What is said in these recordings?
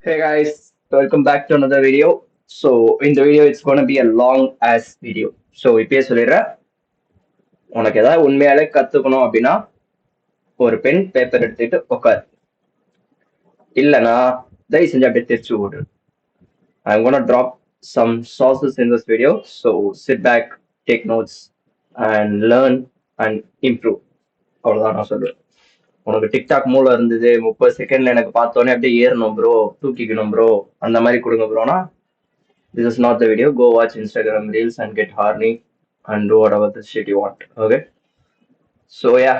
Hey guys, welcome back to another video. So in the video, it's gonna be a long ass video. So இப்பயே சொல்லிடுறேன், உனக்கு ஏதாவது உண்மையாலே கத்துக்கணும் அப்படின்னா ஒரு பென் பேப்பர் எடுத்துட்டு உட்கார். இல்லைன்னா தயவு செஞ்சு அப்படியே திருச்சி விடு. I'm gonna drop some sources in this video. So sit back, take notes and learn and improve. அவ்வளவுதான் நான் சொல்லுவேன். உனக்கு டிக்டாக் மூல இருந்தது 30 செகண்ட்ல எனக்கு பார்த்தோன்னே அப்படியே ஏறணும் ப்ரோ, தூக்கிக்கணும் ப்ரோ, அந்த மாதிரி கொடுங்க ப்ரோனா this is not the video. Go watch Instagram reels and get horny and do whatever the shit you want. Okay. So yeah,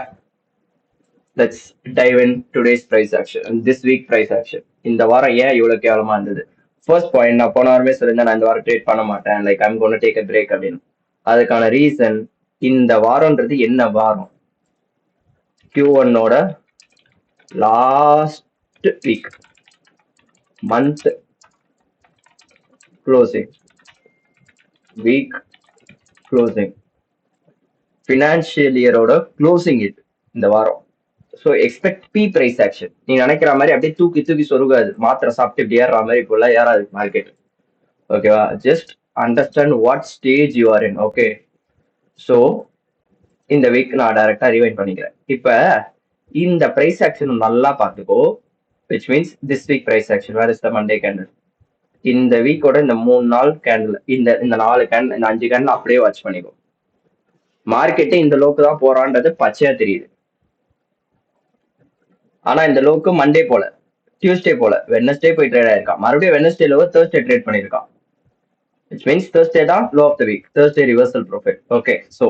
let's dive in today's price action and this week price action. இந்த வாரம் ஏன் இவ்வளவு கேவலமா இருந்தது? First point, நான் போன வாரமே சொல்லியிருந்தேன் நான் இந்த வாரம் ட்ரேட் பண்ண மாட்டேன், like I'm gonna take a break அப்படின்னு. அதுக்கான ரீசன், இந்த வாரம்ன்றது என்ன வாரம்? Q1ஓட last week, month closing, week closing, financial இயரோட க்ளோசிங் இது இந்த வாரம். So expect be price action. நீ நினைக்கிற மாதிரி அப்படியே தூக்கி தூக்கி சொருகாது, மாத்திரை சாப்பிட்டு இப்படி ஏறுற மாதிரி இப்போல்லாம் ஏறாது மார்க்கெட். ஓகேவா? Just understand what stage you are in. Okay, so இந்த வீக் நான் டைரக்டா ரிவைண்ட் பண்ணிக்கிறேன். இப்போ இந்த பிரைஸ் ஆக்ஷன் நல்லா பார்த்துக்கோ, which means this week price action. Where is the Monday candle? இந்த வீக்கோட இந்த 3 நாள் கேண்டில், இந்த 4 கேண்டில், இந்த 5 கேண்டில் அப்படியே வாட்ச் பண்ணிக்கோ. மார்க்கெட்டு இந்த லோக்கு தான் போறான்றது பச்சையா தெரியுது. ஆனா இந்த லோக்கு மண்டே போல, டியூஸ்டே போல, வெட்னஸ்டே போய் ட்ரேட் ஆயிருக்கான். மறுபடியும் வெட்னஸ்டே லோ தேர்ஸ்டே ட்ரேட் பண்ணிருக்கான். விச் மீன்ஸ் தேர்ஸ்டே தான் low of the week, Thursday reversal profit. Okay, so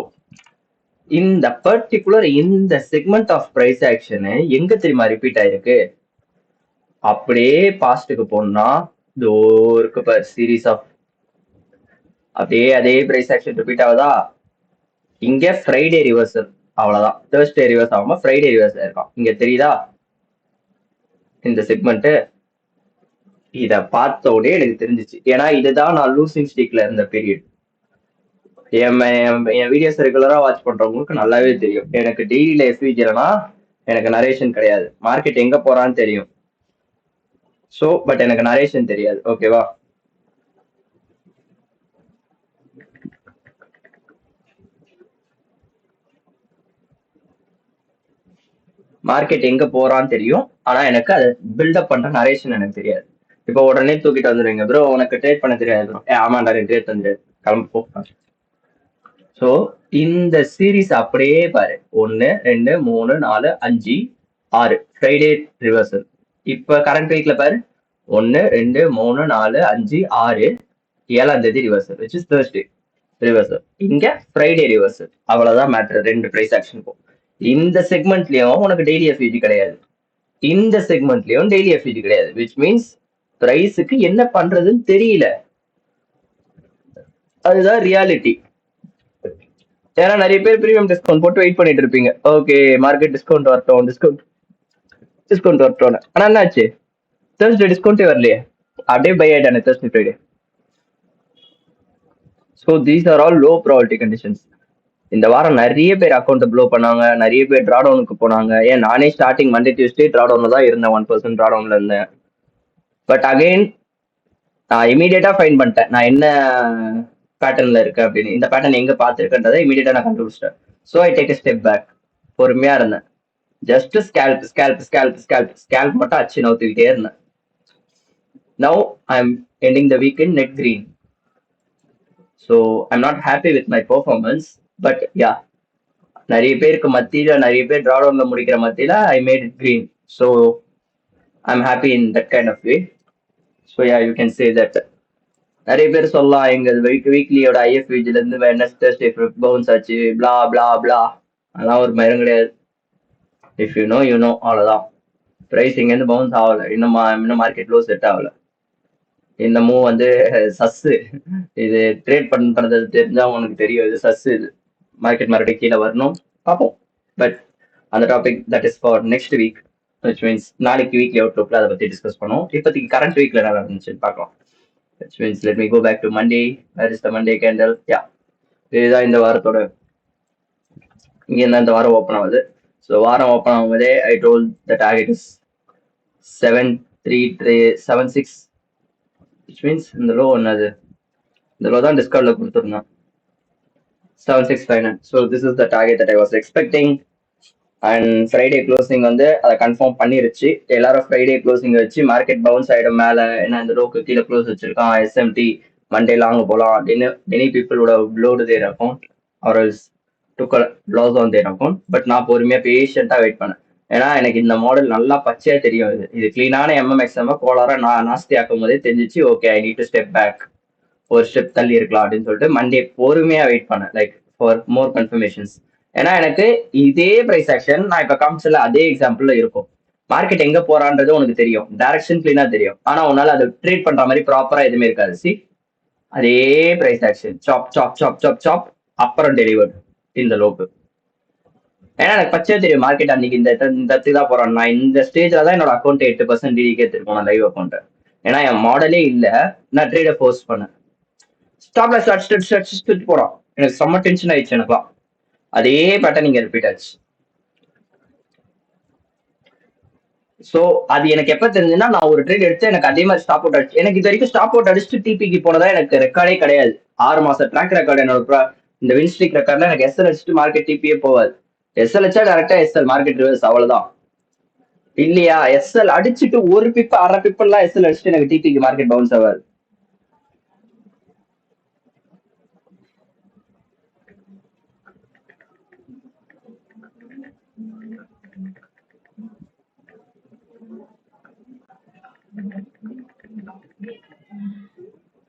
இந்த பர்டிகுலர் இந்த செக்மெண்ட் ஆஃப் பிரைஸ் ஆக்ஷன் எங்க தெரியுமா ரிப்பீட் ஆயிருக்கு? அப்படியே பாஸ்டுக்கு போனா இருக்கு பார், சீரீஸ் ஆஃப் அப்படியே அதே பிரைஸ் ஆக்ஷன் ரிப்பீட் ஆகுதா? இங்க ஃப்ரைடே ரிவர்சல், அவ்வளவுதான். தேர்ஸ்டே ரிவர்ஸ் ஆகாம ஃப்ரைடே ரிவர்ஸ் ஆயிருக்கான். இங்க தெரியுதா இந்த செக்மெண்ட்? இத பார்த்த உடனே எனக்கு தெரிஞ்சிச்சு. ஏன்னா இதுதான் நான் லூசிங் ஸ்டிக்ல இருந்த பீரியட். என் வீடியோஸ் ரெகுலரா வாட்ச் பண்றவங்களுக்கு நல்லாவே தெரியும். எனக்கு டெய்லியில எஃபிஜிலனா எனக்கு நரேஷன் கிடையாது. மார்க்கெட் எங்க போறான்னு தெரியும், ஸோ பட் எனக்கு நரேஷன் தெரியாது. ஓகேவா? மார்க்கெட் எங்க போறான்னு தெரியும், ஆனா எனக்கு அதை பில்டப் பண்ற நரேஷன் எனக்கு தெரியாது. இப்போ உடனே தூக்கிட்டு வந்துடுவீங்க, ப்ரோ உனக்கு ட்ரேட் பண்ண தெரியாது ப்ரோ. ஆமாண்டா, ட்ரேட் பண்ண கிளம்பு போ. ஸோ இந்த சீரீஸ் அப்படியே பாரு, 1 2 3 4 5 6 ஃப்ரைடே ரிவர்சல். இப்ப கரண்ட் வீக்ல பாரு, 1 2 3 4 5 6 7ஆம் தேதி reversal, which is Thursday reversal. இங்க ஃப்ரைடே ரிவர்சல். அவ்வளவுதான் மேட்டர். 2 பிரைஸ் ஆக்ஷன் போ. இந்த செக்மெண்ட்லயும் உனக்கு டெய்லி எஃப்இஜி கிடையாது, இந்த செக்மெண்ட்லயும் டெய்லி எஃப்இஜி கிடையாது. விச் மீன்ஸ் பிரைஸுக்கு என்ன பண்றதுன்னு தெரியல. அதுதான் ரியாலிட்டி. ஏன்னா நிறைய பேர் ப்ரீமியம் டிஸ்கவுண்ட் போட்டு வெயிட் பண்ணிட்டு இருப்பீங்க. ஓகே, மார்க்கெட் டிஸ்கவுண்ட் வரட்டும், டிஸ்கவுண்ட் வரட்டும். ஆனா என்னாச்சு? தேர்ஸ்டே டிஸ்கவுண்டே வரலையே, அப்படியே பை ஆயிட்டானே Thursday Friday. So these are all low probability conditions. இந்த வாரம் நிறைய பேர் அக்கௌண்ட் ப்ளோ பண்ணாங்க, நிறைய பேர் ட்ராடவுனுக்கு போனாங்க. ஏன் நானே ஸ்டார்டிங் மண்டே டியூஸ்டே ட்ராடவுன்ல தான் இருந்தேன், 1% ட்ராடவுன்ல இருந்தேன். பட் அகைன் நான் இமீடியட்டா ஃபைன் பண்ணிட்டேன் நான் என்ன பேட்டர்ன்ல இருக்கேன் அப்படின்னு. இந்த பேட்டர்ன் எங்க பார்த்துருக்கேன்றதை இமீடியட்டா நான் கண்டுபிடிச்சிட்டேன். So I take step back, பொறுமையா இருந்தேன். ஜஸ்ட் ஸ்கேல்ப் மட்டும் அச்சு நவுத்திக்கிட்டே இருந்தேன். Now I am ending the week in net green. So I'm not happy with my performance, but yeah, நிறைய பேருக்கு மத்தியில, நிறைய பேர் ட்ராடவுன்ல முடிக்கிற மத்தியில I made it green. So I'm happy in that kind of way. So yeah, you can say that. நிறைய பேர் சொல்லலாம் எங்க வீக்லியோட ஐஎஃப்விஜில இருந்து வெட்னஸ்டே பவுன்ஸ் ஆச்சு, பிளா பிளா பிளா. அதெல்லாம் ஒரு மரம் கிடையாது. If you know you know, அவ்வளவுதான். பிரைஸ் இங்கேருந்து பவுன்ஸ் ஆகல, இன்னும் மார்க்கெட் லோ செட் ஆகல. இந்த மூவ் வந்து சஸ்ஸு. இது ட்ரேட் பண்றது தெரிஞ்சா உனக்கு தெரியும், இது சஸ்ஸு. இது மார்க்கெட் மறுபடியும் கீழே வரணும், பார்ப்போம். பட் அந்த topic that is for next week, which means நாளைக்கு வீக்லி அவுட்லுக்ல அதை பத்தி டிஸ்கஸ் பண்ணுவோம். இப்போதைக்கு கரண்ட் வீக்ல என்ன நடந்துச்சுன்னு பார்க்கலாம். which means let me go back to Monday. Where is the Monday candle? Yeah, இதுதான் இந்த வாரத்தோட. இங்க இருந்தா இந்த வாரம் ஓப்பன் ஆகுது. ஸோ வாரம் ஓப்பன் ஆகும்போதே I told the target is 7 3,376, which means இந்த லோ என்னது, இந்த லோ தான் டிஸ்கவுண்ட்ல கொடுத்துருந்தேன் 7659. So this is the target that I was expecting. And Friday closing வந்து அதை கன்ஃபார்ம் பண்ணிருச்சு. எல்லாரும் ஃப்ரைடே க்ளோசிங் வச்சு மார்க்கெட் பவுன்ஸ் ஆயிடும் மேலே, ஏன்னா இந்த லோக்கு கீழே க்ளோஸ் வச்சிருக்கான் எஸ்எம்டி, மண்டே லாங் போகலாம் அப்படின்னு மெனி பீப்புளோட load their account or else took loss on their account. But நான் பொறுமையாக பேஷண்ட்டாக வெயிட் பண்ணேன். ஏன்னா எனக்கு இந்த மாடல் நல்லா பச்சையா தெரியும். இது கிளீனான எம்எம்எக்ஸ்எம் கோலாரா நான் நாஸ்தி ஆக்கும் போதே தெரிஞ்சிச்சு. Okay, I need to step back, ஒரு ஸ்டெப் தள்ளி இருக்கலாம் அப்படின்னு சொல்லிட்டு மண்டே பொறுமையா வெயிட் பண்ணேன், லைக் ஃபார் மோர் கன்ஃபர்மேஷன்ஸ். ஏன்னா எனக்கு இதே பிரைஸ் ஆக்ஷன் நான் இப்ப காமிச்சல அதே எக்ஸாம்பிள்ல இருக்கும். மார்க்கெட் எங்க போறான்றது உனக்கு தெரியும், டைரக்ஷன் கிளீனா தெரியும். ஆனா உன்னால அதை ட்ரீட் பண்ற மாதிரி ப்ராப்பரா எதுவுமே இருக்காது. சி, அதே பிரைஸ் ஆக்ஷன் சாப் சாப் சாப் சாப் சாப், அப்புறம் டெலிவர்ட் இந்த லோக்கு. ஏன்னா எனக்கு பச்சையா தெரியும் மார்க்கெட் அன்னைக்கு இந்த இடத்துக்கு தான் போறான். நான் இந்த ஸ்டேஜ்ல தான் என்னோட அக்கௌண்ட் 8% டிடிக்கு எடுத்துருக்கோம், நான் லைவ் அக்கௌண்ட். ஏன்னா என் மாடலே இல்ல, நான் ட்ரேட ஃபோர்ஸ் பண்ணேன். ஸ்டாப்ல அடிச்சுட்டு போறான். எனக்கு செம்ம டென்ஷன் ஆயிடுச்சு எனக்குலாம். அதே பேட்டர்ன் நீங்க ரிப்பீட் ஆச்சு. சோ அது எனக்கு எப்ப தெரிஞ்சுன்னா, நான் ஒரு ட்ரேட் எடுத்து எனக்கு அதே மாதிரி ஸ்டாப் அவுட் அடிச்சு, எனக்கு இது வரைக்கும் ஸ்டாப் அவுட் அடிச்சுட்டு டிபிக்கு போனதா எனக்கு ரெக்கார்டே கிடையாது. 6 மாசம் ட்ராக் ரெக்கார்டு என்னோட இந்த வின்ஸ்ட்ரிக் ரெக்கார்ட்ல எனக்கு எஸ்எல் அடிச்சுட்டு மார்க்கெட் டிபியே போவாது. எஸ்எல் அடிச்சா டேரக்டா எஸ்எல் மார்க்கெட் ரிவர்ஸ், அவ்வளவுதான். இல்லையா, எஸ்எல் அடிச்சுட்டு ஒரு பிப் அரை பிப்பெல்லாம் எஸ்எல் அடிச்சுட்டு எனக்கு டிபிக்கு மார்க்கெட் பவுன்ஸ் ஆகாது.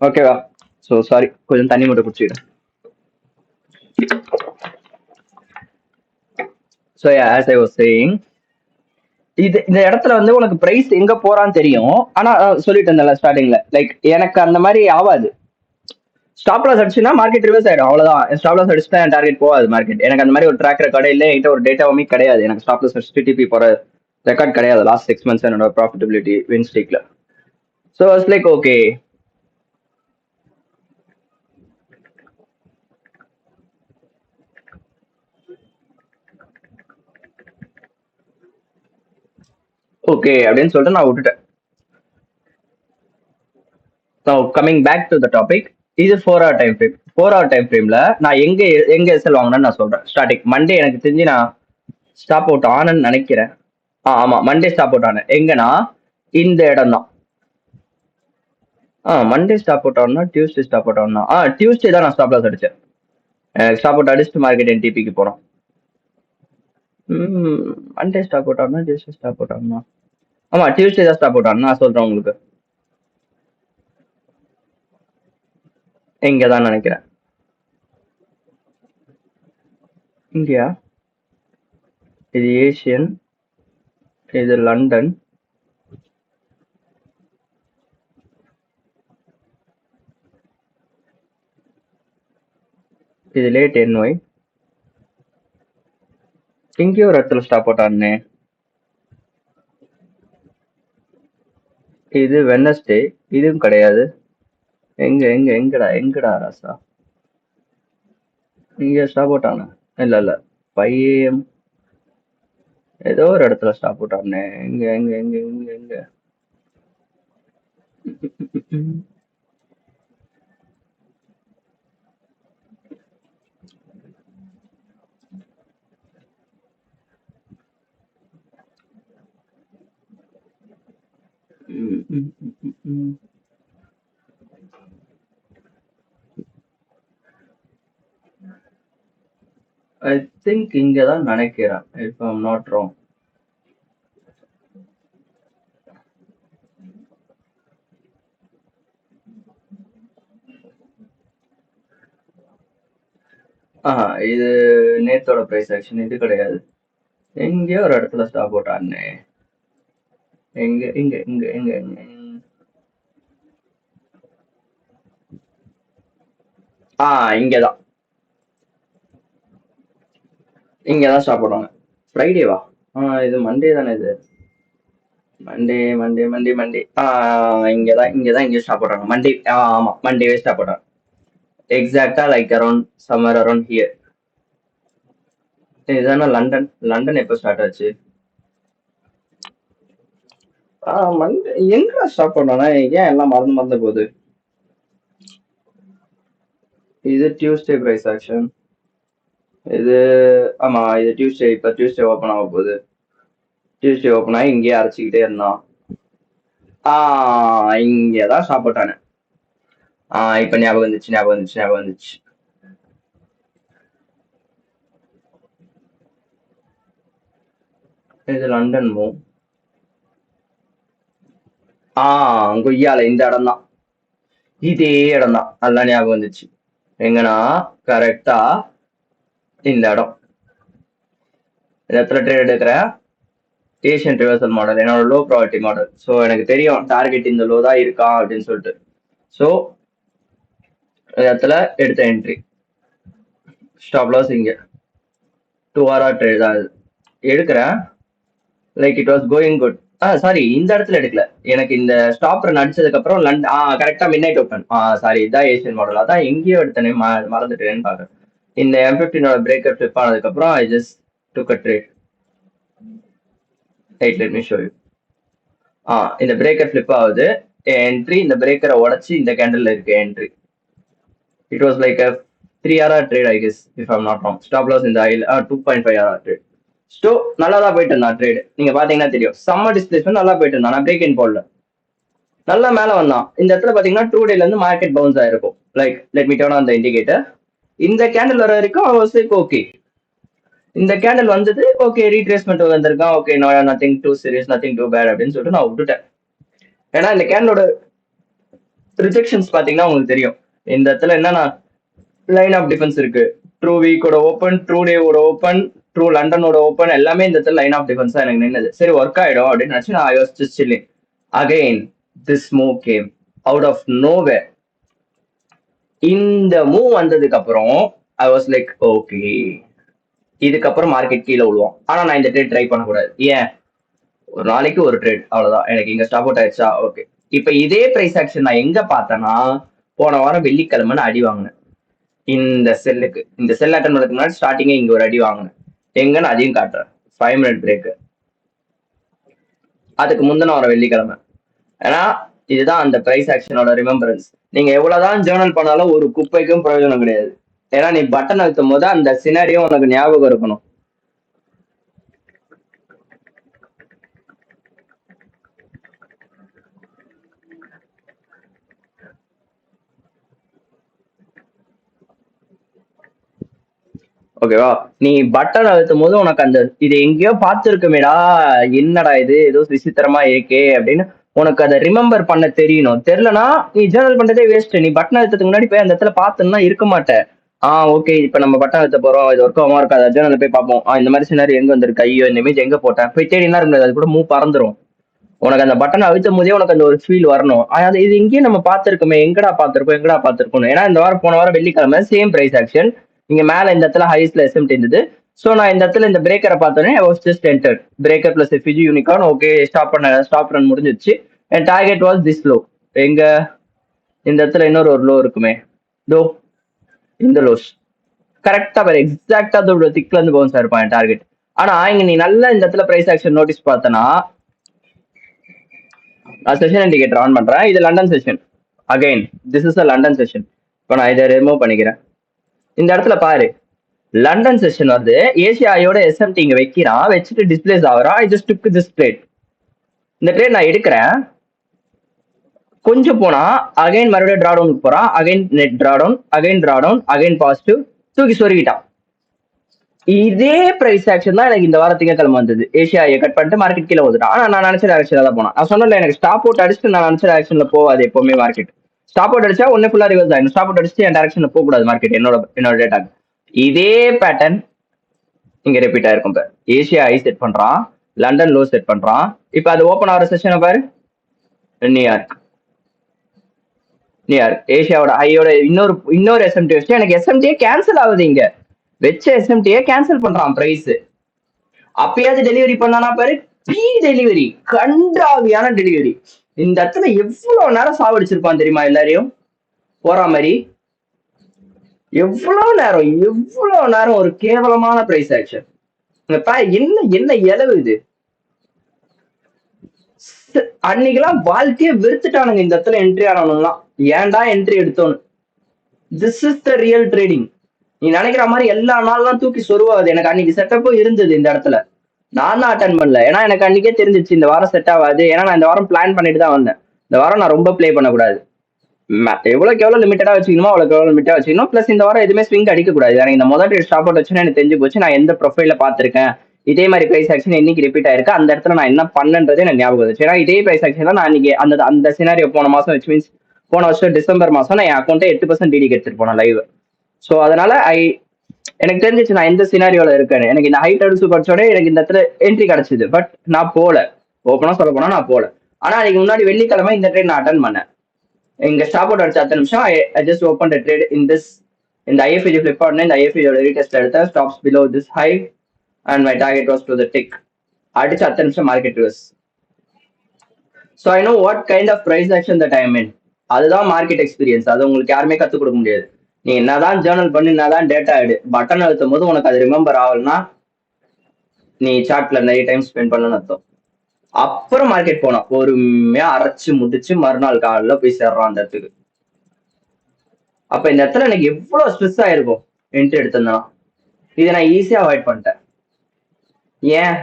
ஓகேவா? ஸோ சாரி, கொஞ்சம் தண்ணி மட்டும் குடிச்சிக்கிறேன். So as I was saying, இது இந்த இடத்துல வந்து உனக்கு பிரைஸ் எங்க போறான்னு தெரியும். ஆனா சொல்லிட்டு இருந்தேன்ல ஸ்டார்டிங்ல, லைக் எனக்கு அந்த மாதிரி ஆகாது. ஸ்டாப் லாஸ் அடிச்சுன்னா மார்க்கெட் ரிவர்ஸ் ஆயிடும், அவ்வளவுதான். ஸ்டாப் லாஸ் அடிச்சுட்டா என் டார்கெட் போகாது மார்க்கெட். எனக்கு அந்த மாதிரி ஒரு ட்ராக் ரெக்கார்டே இல்லை, என்கிட்ட ஒரு டேட்டாவுமே கிடையாது. எனக்கு ஸ்டாப் லாஸ் அடிச்சுட்டு டிபி போற ரெக்கார்ட் கிடையாது லாஸ்ட் 6 months என்னோட ப்ராஃபிட்டபிலிட்டி வின் ஸ்ட்ரீக்ல. So it's like okay. Okay அப்படின்னு சொல்லிட்டு நான் விட்டுட்டேன். So coming back to the topic, இது 4 hour time frame. 4 hour time ஃப்ரேம்ல நான் எங்க எஸ்எல் வாங்கினேன்னு நான் சொல்றேன். ஸ்டார்டிங் மண்டே எனக்கு தெரிஞ்சு நான் ஸ்டாப் அவுட் ஆனன்னு நினைக்கிறேன். ஆமா, மண்டே ஸ்டாப் அவுட் ஆனேன். எங்கன்னா இந்த இடம் தான். மண்டே ஸ்டாப் அவுட் ஆனா, டியூஸ்டே ஸ்டாப் அவுட் ஆனா, டியூஸ்டே தான் நான் ஸ்டாப் லாஸ் அடிச்சேன். ஸ்டாப் அவுட் அடிச்சுட்டு மார்க்கெட் என்டிபிக்கு போனோம். மண்டே ஸ்டாப் அவுட் ஆனா, டியூஸ்டே ஸ்டாப் அவுட் ஆனா, ஆமா டியூஸ்டே தான் ஸ்டாப் அவுட் ஆனா. நான் சொல்றேன் உங்களுக்கு, இங்க தான் நினைக்கிறேன். இங்கயா, இது ஏசியன், இது லண்டன், இது லேட் என்ஒய். இங்கேயும் ஒரு இடத்துல ஸ்டாப் அவுட் ஆனே. இது வெனஸ்டே, இதுவும் கிடையாது. எங்கடா ராசா, இங்க ஸ்டாப் அவுட் ஆன. இல்ல 5 AM ஏதோ ஒரு இடத்துல ஸ்டாப் அவுட் ஆனே. எங்க ஐ திங்க் இங்கதான் நினைக்கிறேன், if I'm not wrong. இது நேத்தோட பிரைஸ் ஆக்ஷன், இது கிடையாது. எங்கேயோ ஒரு இடத்துல ஸ்டாப் அவுட் ஆனே. எங்க இங்கதான் ஸ்டாப் அவுட் ஆனேன். ஃப்ரைடேவா? இது மண்டே தானே. இது மண்டே இங்கதான் ஸ்டாப் போடுறாங்க மண்டே. ஆமா, மண்டேவே ஸ்டாப் போடுறாங்க. எக்ஸாக்டா like around summer around here. இதுதானே லண்டன் எப்போ ஸ்டார்ட் ஆச்சு? எங்க ஸ்டாப் பண்ணோம்னா ஏன் எல்லாம் மறந்து மறந்து போகுது. இது டியூஸ்டே பிரைஸ் ஆக்ஷன். இது ஆமா, இது டியூஸ்டே. இப்ப டியூஸ்டே ஓப்பன் ஆக போகுது. டியூஸ்டே ஓப்பன் ஆகி இங்கேயே அரைச்சிக்கிட்டே இருந்தான். இங்கதான் ஸ்டாப் போட்டானு. இப்ப ஞாபகம் வந்துச்சு. இது லண்டன் மூவ். கொய்யால இந்த இடம் தான், இதே இடம் தான். நல்லா ஞாபகம் வந்துச்சு. எங்கன்னா கரெக்டா இந்த இடம். இந்த இடத்துல ட்ரேட் எடுக்கிறேன். ஏஷியன் ரிவர்சல் மாடல் என்னோட லோ ப்ராபர்ட்டி மாடல். ஸோ எனக்கு தெரியும் டார்கெட் இந்த லோ தான் இருக்கா அப்படின்னு சொல்லிட்டு. ஸோ இந்த இடத்துல எடுத்த என்ட்ரி. ஸ்டாப் லாஸ் இங்க 2 hour ட்ரேட் தான் எடுக்கிறேன். Like it was going good. Sorry, இந்த இடத்துல எடுக்கல. எனக்கு இந்த ஸ்டாப் ரன் அடிச்சதுக்கு அப்புறம் கரெக்டா மிட் நைட் ஓப்பன். சாரி, இதான் ஏஷியன் மாடல். அதான் எங்கேயோ எடுத்தனே மறந்துட்டேன்னு பாக்குறேன். இந்த M15 பிரேக்கர் ஃபிளிப் ஆனதுக்கு அப்புறம் ஐ just took a trade. Right, let me show you. இந்த பிரேக்கர் ஃபிளிப் ஆகுது. என்ட்ரி இந்த பிரேக்கரை உடச்சி இந்த கேண்டல்ல இருக்கு entry. It was like a 3 hour trade, I guess, if I'm not wrong. Stop loss in the 2.5 hour trade. So நல்லா தான் போயிட்டு இருந்தான் ட்ரேட். நீங்க பாத்தீங்கன்னா தெரியும், சம்மர் டிஸ்பிளேஸ்மெண்ட் நல்லா போயிட்டு இருந்தான். நான் பிரேக் இன் போடல, நல்லா மேல வந்தான். இந்த இடத்துல பாத்தீங்கன்னா ட்ரூ டேல இருந்து மார்க்கெட் பவுன்ஸ் ஆயிருக்கும். Like let me turn on the indicator. இந்த கேண்டில் வர வரைக்கும் ஓகே. இந்த கேண்டில் வந்தது, ஓகே ரீட்ரேஸ்மெண்ட் வந்திருக்கான், okay nothing too serious, nothing too bad அப்படின்னு சொல்லிட்டு நான் விட்டுட்டேன். ஏன்னா இந்த கேண்டலோட ரிஜெக்ஷன்ஸ் பாத்தீங்கன்னா உங்களுக்கு தெரியும். இந்த இடத்துல என்னன்னா லைன் ஆஃப் டிஃபென்ஸ் இருக்கு. ட்ரூ வீக்கோட ஓப்பன், ட்ரூ டேவோட ஓப்பன், ட்ரூ லண்டனோட ஓப்பன் எல்லாமே இந்த இடத்துல லைன் ஆஃப் டிஃபென்ஸ் தான் எனக்கு நின்னது. சரி ஒர்க் ஆயிடும் அப்படின்னு நினைச்சு நான் I was just chilling. Again this move came out of nowhere. இந்த மூவ் வந்ததுக்கு அப்புறம் ஐ வாஸ் லைக் ஓகே, இதுக்கப்புறம் மார்க்கெட் கீழே விழுவோம். ஆனா நான் இந்த ட்ரேட் ட்ரை பண்ணக்கூடாது. ஏன், ஒரு நாளைக்கு ஒரு ட்ரேட் அவ்வளவுதான். எனக்கு இங்க ஸ்டாப் அவுட் ஆயிடுச்சா, ஓகே. இப்ப இதே பிரைஸ் ஆக்ஷன் நான் எங்க பார்த்தேன்னா, போன வாரம் வெள்ளிக்கிழமை அடி வாங்கினேன். இந்த செல்லுக்கு, இந்த செல் அட்டன் பண்ணதுக்கு முன்னாடி ஸ்டார்டிங்கே இங்க ஒரு அடி வாங்கினேன். எங்கன்னு அதையும் காட்டுறேன். 5 minute பிரேக். அதுக்கு முந்தின வர வெள்ளிக்கிழமை. ஏன்னா இதுதான் அந்த பிரைஸ் ஆக்ஷனோட ரிமெம்பரன்ஸ். நீங்க எவ்வளவுதான் ஜேர்னல் பண்ணாலும் ஒரு குப்பைக்கும் பிரயோஜனம் கிடையாது. ஏன்னா நீ பட்டன் அழுத்தும் போது அந்த சினாரியோ உனக்கு ஞாபகம் இருக்கணும். ஓகேவா, நீ பட்டன் அழுத்தும் போது உனக்கு அந்த இது எங்கேயோ பார்த்துருக்குமேடா, என்னடா இது ஏதோ விசித்திரமா இருக்கே அப்படின்னு உனக்கு அதை ரிமெம்பர் பண்ண தெரியணும். தெரியலனா நீ ஜேர்னல் பண்றதே வேஸ்ட். நீ பட்டன் அழுத்தத்துக்கு முன்னாடி போய் அந்த இடத்துல பார்த்துன்னா இருக்க மாட்டேன். ஓகே, இப்ப நம்ம பட்டன் அழுத்த போறோம், இது ஒர்க் ஆகாம இருக்காது, ஜேர்னல் போய் பார்ப்போம். இந்த மாதிரி சினாரி எங்க வந்திருக்கு, ஐயோ இந்த இமேஜ் எங்க போட்டேன் போய் தேடினா இருக்க முடியாது. அது கூட மூவ் பறந்துரும். உனக்கு அந்த பட்டன் அழுத்தும் போதே உனக்கு அந்த ஒரு ஃபீல் வரணும். அது இது இங்கேயும் நம்ம பார்த்திருக்கோமே, எங்கடா பார்த்திருக்கோம். ஏன்னா இந்த வாரம் போன வாரம் வெள்ளிக்கிழமை சேம் பிரைஸ் ஆக்ஷன். இங்க மேல இந்த இடத்துல ஹைஸ்ல எஸ்எம்டி இருந்தது. சோ நான் இந்த இடத்துல இந்த பிரேக்கரை பார்த்தோன்னே ஐ was just enter. Breaker plus effigy unicorn, okay stop run முடிஞ்சிருச்சு. என் டார்கெட் வாஸ் திஸ் லோ. எங்க இந்த இடத்துல இன்னொரு ஒரு லோ இருக்குமே, தோ இந்த லோஸ் கரெக்டா பாரு, எக்ஸாக்டா அதோட திக்ல இருந்து பவுன்ஸ் ஆயிருப்பான் என் டார்கெட். ஆனா இங்க நீ நல்லா இந்த இடத்துல பிரைஸ் ஆக்ஷன் நோட்டீஸ் பார்த்தனா, நான் செஷன் இண்டிகேட்டர் ஆன் பண்றேன். இது London session. Again this is a London session. இப்போ நான் இதை ரிமூவ் பண்ணிக்கிறேன். இந்த இடத்துல பாரு, லண்டன் செஷன் வந்து ஏசியாயோட எஸ்எம்டி இங்க வைக்கிறான், வச்சுட்டு டிஸ்பிளேஸ் ஆகுறான். I just took this trade. இந்த ட்ரேட் நான் எடுக்கிறேன். கொஞ்சம் போனா அகைன் மறுபடியும் டிரா டவுனுக்கு போறான். Again net draw down, again positive, தூக்கி சொருகிட்டான். இதே பிரைஸ் ஆக்ஷன் தான் எனக்கு இந்த வாரம் திங்கக்கிழமை வந்தது. ஏசியாயை கட் பண்ணிட்டு மார்க்கெட் கீழே வந்துட்டான். ஆனா நான் நினைச்ச டைரக்ஷன்ல தான் போனேன். நான் சொன்னல, எனக்கு ஸ்டாப் அவுட் அடிச்சுட்டு நான் நினைச்ச டைரக்ஷன்ல போகாது எப்பவுமே மார்க்கெட். ஸ்டாப் அவுட் அடிச்சா ஒன்னே ஃபுல்லா ரிவர்ஸ் ஆகும். ஸ்டாப் அவுட் அடிச்சு என் டைரக்ஷன்ல போக கூடாது மார்க்கெட். என்னோட டேட்டாக்கு இதே பேட்டர்ன் இங்க ரிப்பீட் ஆயிருக்கும். இப்ப ஏசியா ஐ செட் பண்றான், லண்டன் லோ செட் பண்றான். இப்ப அது ஓப்பன் ஆகிற செஷனை பாரு, நியூயார்க் ஏசியாவோட ஐயோட இன்னொரு எஸ்எம்டி வச்சு எனக்கு எஸ்எம்டியே கேன்சல் ஆகுது. இங்க வச்ச எஸ்எம்டியே கேன்சல் பண்றான் பிரைஸ். அப்பயாவது டெலிவரி பண்ணானா பாரு, டெலிவரி கண்டாவியான டெலிவரி. இந்த இடத்துல எவ்வளவு நேரம் சாவடிச்சிருப்பான் தெரியுமா எல்லாரையும் போற மாதிரி. எவ்வளவு நேரம் ஒரு கேவலமான பிரைஸ் ஆக்ஷன். என்ன இளவு இது. அன்னைக்கெல்லாம் வாழ்க்கையே வெறுத்துட்டானுங்க இந்த இடத்துல என்ட்ரி ஆனவனுங்கலாம். ஏன்டா என்ட்ரி எடுத்தோன்னு. This is the real trading. நீ நினைக்கிற மாதிரி எல்லா நாள்லாம் தூக்கி சொருவாது. எனக்கு அன்னைக்கு செட்டப்பும் இருந்தது இந்த இடத்துல. நான் தான் அட்டன் பண்ணல. ஏன்னா எனக்கு அன்னைக்கே தெரிஞ்சிச்சு இந்த வாரம் செட் ஆகாது. ஏன்னா நான் இந்த வாரம் பிளான் பண்ணிட்டு தான் வந்தேன். இந்த வாரம் நான் ரொம்ப ப்ளே பண்ணக்கூடாது. எவ்வளவுக்கு எவ்வளவு லிமிட்டடா வச்சுக்கணுமோ அவ்வளவுக்கு எவ்வளவு லிமிட்டா வச்சுக்கணும். பிளஸ் இந்த வாரம் எதுவுமே ஸ்விங் அடிக்க கூடாது. எனக்கு இந்த முதல் ஸ்டாப் அவுட் வச்சுன்னா எனக்கு தெரிஞ்சு போச்சு. நான் எந்த ப்ரொஃபைல பாத்திருக்கேன், இதே மாதிரி பிரைஸ் ஆக்ஷன் இன்னைக்கு ரிப்பீட் ஆயிருக்கு, அந்த இடத்துல நான் என்ன பண்ணன்றது எனக்கு ஞாபகம் வந்துச்சு. ஏன்னா இதே பிரைஸ் ஆக்ஷன் தான் நான் இன்னைக்கு அந்த அந்த சினாரியோ போன மாசம் விச் மீன்ஸ் போன வருஷம் டிசம்பர் மாசம் நான் என் அக்கௌண்ட்டை 8% டிடி எடுத்துட்டு போனேன் லைவ். ஸோ அதனால எனக்கு தெரிஞ்சிச்சு நான் எந்த சினாரியோல இருக்கேன்னு. எனக்கு இந்த ஹைட் அடிச்சு படிச்சோட எனக்கு இந்த இடத்துல என்ட்ரி கிடைச்சது. பட் நான் போல. ஓப்பனா சொல்ல போனா நான் போல. ஆனா அதுக்கு முன்னாடி வெள்ளிக்கிழமை இந்த ட்ரேட் நான் அட்டன் பண்ணேன். இங்க ஸ்டாப் அவுட் அடிச்ச 10 நிமிஷம் I just open the trade in this. இந்த ஐஎஃப்இஜி ஃபிளிப் பண்ணேன். இந்த ஐஎஃப்இஜியோட ரீடெஸ்ட் எடுத்தேன். Stops below this high and my target was to the tick. அடிச்சு 10 நிமிஷம் market reverse. So I know what kind of price action that I mean. அதுதான் market experience. அது உங்களுக்கு யாருமே கற்றுக் கொடுக்க முடியாது. நீ என்னதான் ஜேர்னல் பண்ணி என்னதான் டேட்டா எடு, பட்டன் அழுத்தும் போது உனக்கு அது ரிமெம்பர் ஆகலன்னா நீ சார்ட்ல நிறைய டைம் ஸ்பெண்ட் பண்ணணும்னு அர்த்தம். அப்புறம் மார்க்கெட் போனோம் பொறுமையா அரைச்சு முடிச்சு மறுநாள் காலைல போய் சேர்றோம் அந்த இடத்துக்கு. அப்ப இந்த இடத்துல எனக்கு எவ்வளவு ஸ்ட்ரெஸ் ஆயிருக்கும் என்ட்ரி எடுத்திருந்தேன்னா. இதை நான் ஈஸியா அவாய்ட் பண்ணிட்டேன். ஏன்?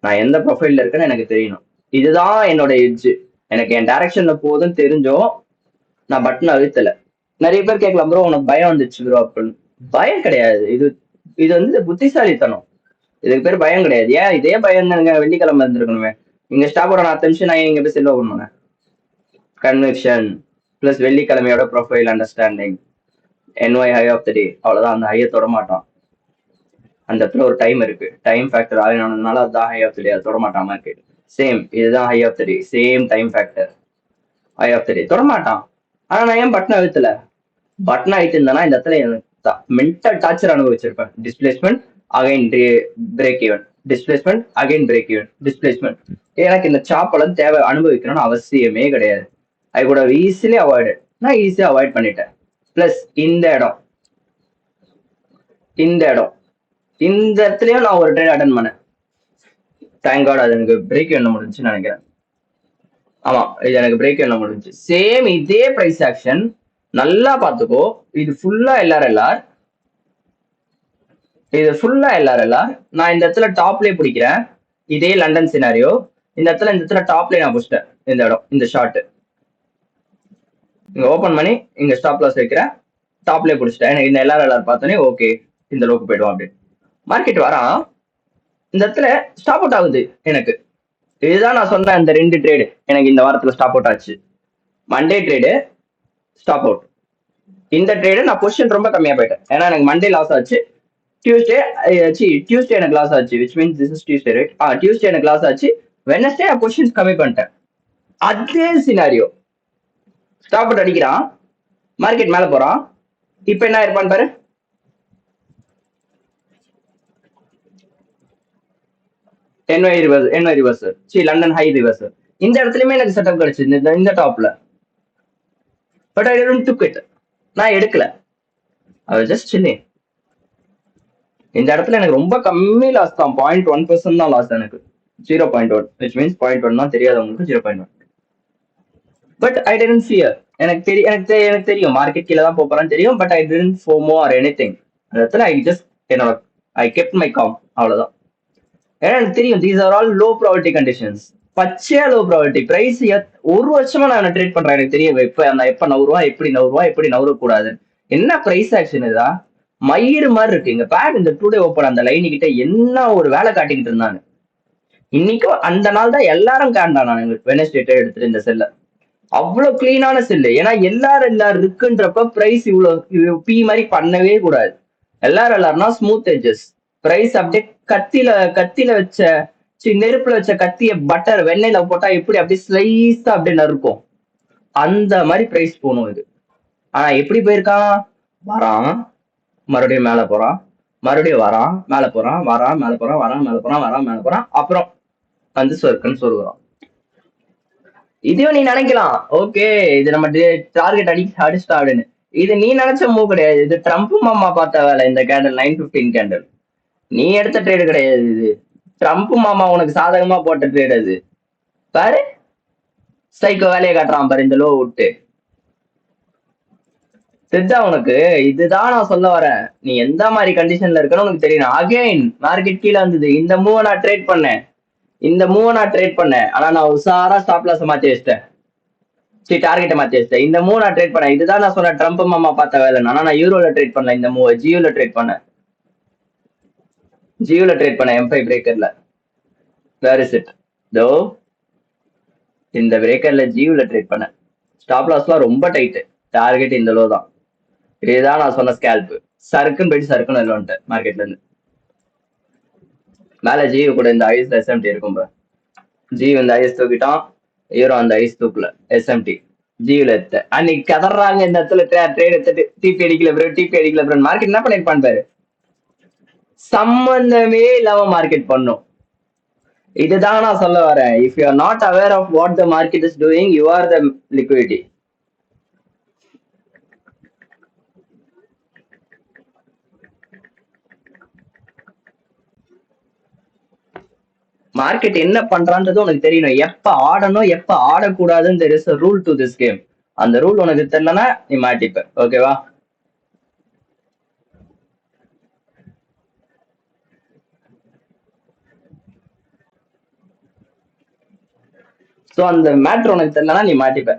நான் எந்த ப்ரொஃபைல்ல இருக்கேன்னு எனக்கு தெரியணும். இதுதான் என்னோட எட்ஜ். எனக்கு என் டைரக்ஷன்ல போகுதுன்னு தெரிஞ்சோம் நான் பட்டன் அழுத்தல. நிறைய பேர் கேட்கலாம் ப்ரோ உனக்கு பயம் வந்துச்சு ப்ரோ அப்படின்னு. பயம் கிடையாது. இது வந்து புத்திசாலித்தனம். இதுக்கு பேர் பயம் கிடையாது. ஏன் இதே பயம் தானுங்க வெள்ளிக்கிழமை இருந்திருக்கணுமே. இங்க ஸ்டாப் ஒரு 10 நிமிஷம் நான் இங்க போய் செல்வ பண்ணுவேன். கன்விக்ஷன் பிளஸ் வெள்ளிக்கிழமையோட profile understanding NY high of the day. அவ்வளவுதான். அந்த ஹையை தொட மாட்டான். அந்த இடத்துல ஒரு டைம் இருக்கு. டைம் ஃபேக்டர் ஆகினால அதுதான் ஹை ஆஃப் த டே. அதை தொட மாட்டான் மார்க்கெட். சேம் இதுதான் high of the day. Same time factor. High of the day தொட மாட்டான். ஆனா நான் ஏன் பட்டன் அழுத்தல? பட்டன் ஆயிட்டு இருந்தேன்னா இந்த இடத்துல மென்டல் டார்ச்சர் அனுபவிச்சிருப்பேன். Displacement again break even, displacement again break even, displacement. எனக்கு இந்த சாப்பெல்லாம் தேவை அனுபவிக்கணும்னு அவசியமே கிடையாது. ஐ கூட ஈஸிலி அவாய்டு. நான் ஈஸியா அவாய்ட் பண்ணிட்டேன். பிளஸ் இந்த இடம் இந்த இடத்துலயும் நான் ஒரு ட்ரேட் அட்டன் பண்ணேன். தேங்க் காட் அது எனக்கு பிரேக் என்ன முடிஞ்சுன்னு நினைக்கிறேன். ஆமா இது எனக்கு பிரேக் என்ன முடிஞ்சு. சேம் இதே பிரைஸ் ஆக்ஷன் நல்லா பாத்துக்கோ. இது ஃபுல்லா எல்ஆர். இது ஃபுல்லா எல்ஆர். நான் இந்த இடத்துல டாப்லேயே பிடிக்கிறேன். இதே லண்டன் சினாரியோ. இந்த இடத்துல டாப்லேயே நான் பிடிச்சிட்டேன். இந்த இடம் இந்த ஷார்ட் இங்க ஓபன் பண்ணி இங்க ஸ்டாப் லாஸ் வைக்கிறேன். டாப்லேயே பிடிச்சிட்டேன். எனக்கு இந்த எல்ஆர் பார்த்தோன்னே ஓகே இந்த லோக்கு போயிடுவோம் அப்படின்னு. மார்க்கெட் வரான். இந்த இடத்துல ஸ்டாப் அவுட் ஆகுது எனக்கு. இதுதான் நான் சொன்னேன். இந்த 2 ட்ரேடு எனக்கு இந்த வாரத்துல ஸ்டாப் அவுட் ஆச்சு. Monday trade stop out. இந்த ட்ரேடு நான் பொசிஷன் ரொம்ப கம்மியா போயிட்டேன். ஏன்னா எனக்கு மண்டே லாஸ் ஆச்சு. டியூஸ்டே எனக்கு லாஸ் ஆச்சு. Which means this is Tuesday right. Tuesday எனக்கு லாஸ் ஆச்சு. வெனஸ்டே நான் பொசிஷன்ஸ் கம்மி பண்ணிட்டேன். அதே சினாரியோ. ஸ்டாப் அவுட் அடிக்கிறான். மார்க்கெட் மேல போறான். இப்ப என்ன இருப்பான்னு பாரு. NY reverse. London high reverse. இந்த இடத்துலயுமே எனக்கு செட்டப் கிடைச்சது இந்த டாப்ல. But I don't took it. நான் எடுக்கல. ஐ வாஸ் ஜஸ்ட் சில்லிங். இந்த இடத்துல எனக்கு ரொம்ப கம்மி லாஸ் தான். 0.1% தான் லாஸ் எனக்கு. 0.1 விச் மீன்ஸ் 0.1 தான் தெரியாதவங்களுக்கு 0.1. But I didn't fear. எனக்கு தெரியும் மார்க்கெட் கீழே தான் போறான்னு தெரியும். But I didn't FOMO or anything. அந்த இடத்துல ஐ கெப்ட் மை காம். அவ்வளவுதான். ஏன்னா எனக்கு தெரியும் these are all low probability conditions. பச்சையா லோ ப்ராபபிலிட்டி. பிரைஸ் ஒரு வருஷமா நான் ட்ரேட் பண்றேன். எனக்கு தெரியும் எப்ப நவருவா, எப்படி நவரக்கூடாது. என்ன பிரைஸ் ஆக்ஷன் இதுதான் மயிறு மாதிரி இருக்கு. இங்க பேட் இந்த டுடே ஓப்பன் அந்த லைன் கிட்ட என்ன ஒரு வேலை காட்டிக்கிட்டு இருந்தாங்க. இன்னைக்கும் அந்த நாள் தான் எல்லாரும் காண்டான். நான் வெனஸ்டே எடுத்துட்டு இந்த செல்ல அவ்வளவு கிளீனான செல்லு. ஏன்னா எல்லாரும் இருக்குன்றப்ப பிரைஸ் இவ்வளவு பி மாதிரி பண்ணவே கூடாது. எல்லாரும்னா ஸ்மூத் எட்ஜஸ். பிரைஸ் அப்படியே கத்தியில வச்ச நெருப்புல வச்ச கத்திய பட்டர் வெண்ணெயில போட்டா எப்படி அப்படியே ஸ்லைஸா அப்படியே நறுக்கும். அந்த மாதிரி பிரைஸ் போகணும் இது. ஆனா எப்படி போயிருக்கான்? வரான் மறுபடியும் மேல போறான், மறுபடியும் வரான் மேல போறான், வரான் மேல போறான், வரான் மேல போறான், வரான் மேல போறான். அப்புறம் வந்து சொர்க்குன்னு சொல்லுவான். இதையும் நீ நினைக்கலாம் ஓகே இது நம்ம டார்கெட் அடிச்சுட்டா அப்படின்னு. இது நீ நினைச்ச மூவ் கிடையாது. இது ட்ரம்ப் மாமா பார்த்த வேலை. இந்த கேண்டல் 9:15 கேண்டல் நீ எடுத்த ட்ரேடு கிடையாது. இது ட்ரம்ப் மாமா உனக்கு சாதகமா போட்ட ட்ரேட். அது பாரு சைக்கோ வேலையை காட்டுறான் பாரு இந்த லோ விட்டு. தெரிஞ்சா உனக்கு இதுதான் நான் சொல்ல வரேன். நீ எந்த மாதிரி கண்டிஷன்ல இருக்கன்னு உனக்கு தெரியணும். அகைன் மார்க்கெட் கீழே வந்தது. இந்த மூவ் நான் ட்ரேட் பண்ணேன். ஆனா நான் உசாரா ஸ்டாப் லாஸ் மாத்தி வச்சிட்டேன். சரி டார்கெட்டை மாத்தி வச்சிட்டேன். இந்த மூவ் நான் ட்ரேட் பண்ணேன். இதுதான் நான் சொன்ன ட்ரம்ப் மாமா பார்த்த வேலை. ஆனா நான் யூரோல ட்ரேட் பண்ணல. இந்த மூவ் ஜியோல ட்ரேட் பண்ணேன். M5 பிரேக்கர்ல. வேர் இஸ் இட் தோ? இந்த பிரேக்கர்ல ஜியோல ட்ரேட் பண்ணேன். ஸ்டாப் லாஸ்லாம் ரொம்ப டைட்டு. டார்கெட் இந்த லோ தான். இதுதான் நான் சொன்ன ஸ்கேல்ப். சறுக்குன்னு போயிட்டு சறுக்குன்னு இல்லைன்ட்டு மார்க்கெட்ல இருந்து மேல ஜியோ கூட இந்த ஐஸ் எஸ்எம்டி இருக்கும். ஜியோ இந்த ஐஸ் தூக்கிட்டான், யூரோ அந்த ஐஸ் தூக்கல. எஸ்எம்டி ஜியோல எடுத்த அன்னைக்கு கதறாங்க இந்த இடத்துல ட்ரேட் எடுத்துட்டு டிபி அடிக்கல ப்ரோ மார்க்கெட் என்ன பண்ணிருப்பான் பாரு. சம்பந்தமே இல்லாம மார்க்கெட் பண்ணும். இதுதான் நான் சொல்ல வரேன். If you are not aware of what the market is doing, you are the liquidity. Market என்ன பண்றான்றது உனக்கு தெரியணும். எப்ப ஆடணும் எப்ப ஆடக்கூடாதுன்னு there is rule to this game. அந்த ரூல் உனக்கு தெரியலன்னா நீ மாட்டிப்ப. ஓகேவா? சோ அந்த மேட்ரு உனக்கு தெரியலன்னா நீ மாட்டிப்ப.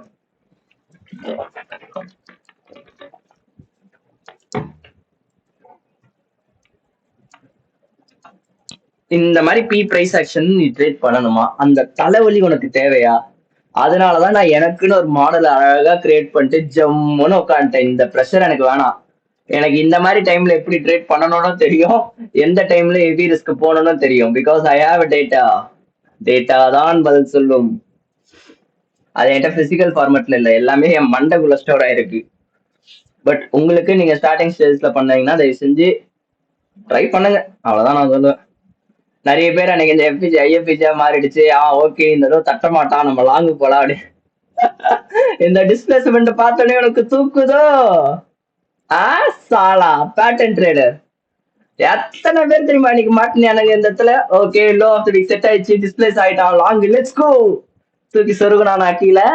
இந்த மாதிரி பி பிரைஸ் ஆக்ஷன் நீ ட்ரேட் பண்ணணுமா? அந்த தலைவலி உனக்கு தேவையா? அதனாலதான் நான் எனக்குன்னு ஒரு மாடல் அழகா கிரியேட் பண்ணிட்டு ஜம்முன்னு உட்காந்துட்டேன். இந்த ப்ரெஷர் எனக்கு வேணாம். எனக்கு இந்த மாதிரி டைம்ல எப்படி ட்ரேட் பண்ணணும்னு தெரியும், எந்த டைம்ல ஹெவி ரிஸ்க் போகணும்னு தெரியும். பிகாஸ் ஐ ஹாவ் டேட்டா தான் பதில் சொல்லும். அது என்கிட்ட பிசிக்கல் ஃபார்மேட்ல இல்லை, எல்லாமே என் மண்டைக்குள்ள ஸ்டோர் ஆயிருக்கு. பட் உங்களுக்கு நீங்க ஸ்டார்டிங் ஸ்டேஜ்ல பண்ணீங்கன்னா தயவு செஞ்சு ட்ரை பண்ணுங்க. அவ்வளவுதான் நான் சொல்லுவேன். நிறைய பேர் அன்னைக்கு இந்த எஃபிஜி ஐஎஃபிஜியா மாறிடுச்சு. ஓகே இந்த தடவை தட்ட மாட்டான், நம்ம லாங்கு போலாம் அப்படி. இந்த டிஸ்பிளேஸ்மெண்ட் பார்த்தோன்னே உனக்கு தூக்குதோ? சாலா பேட்டர்ன் ட்ரேடர் எத்தனை பேர் தெரியுமா இன்னைக்கு மாட்டினானுங்க இந்த இடத்துல. Okay low of the week set ஆயிடுச்சு, டிஸ்பிளேஸ் ஆயிட்டான், லாங் லெட்ஸ் கோ தூக்கி சொருகுனானா கீழே.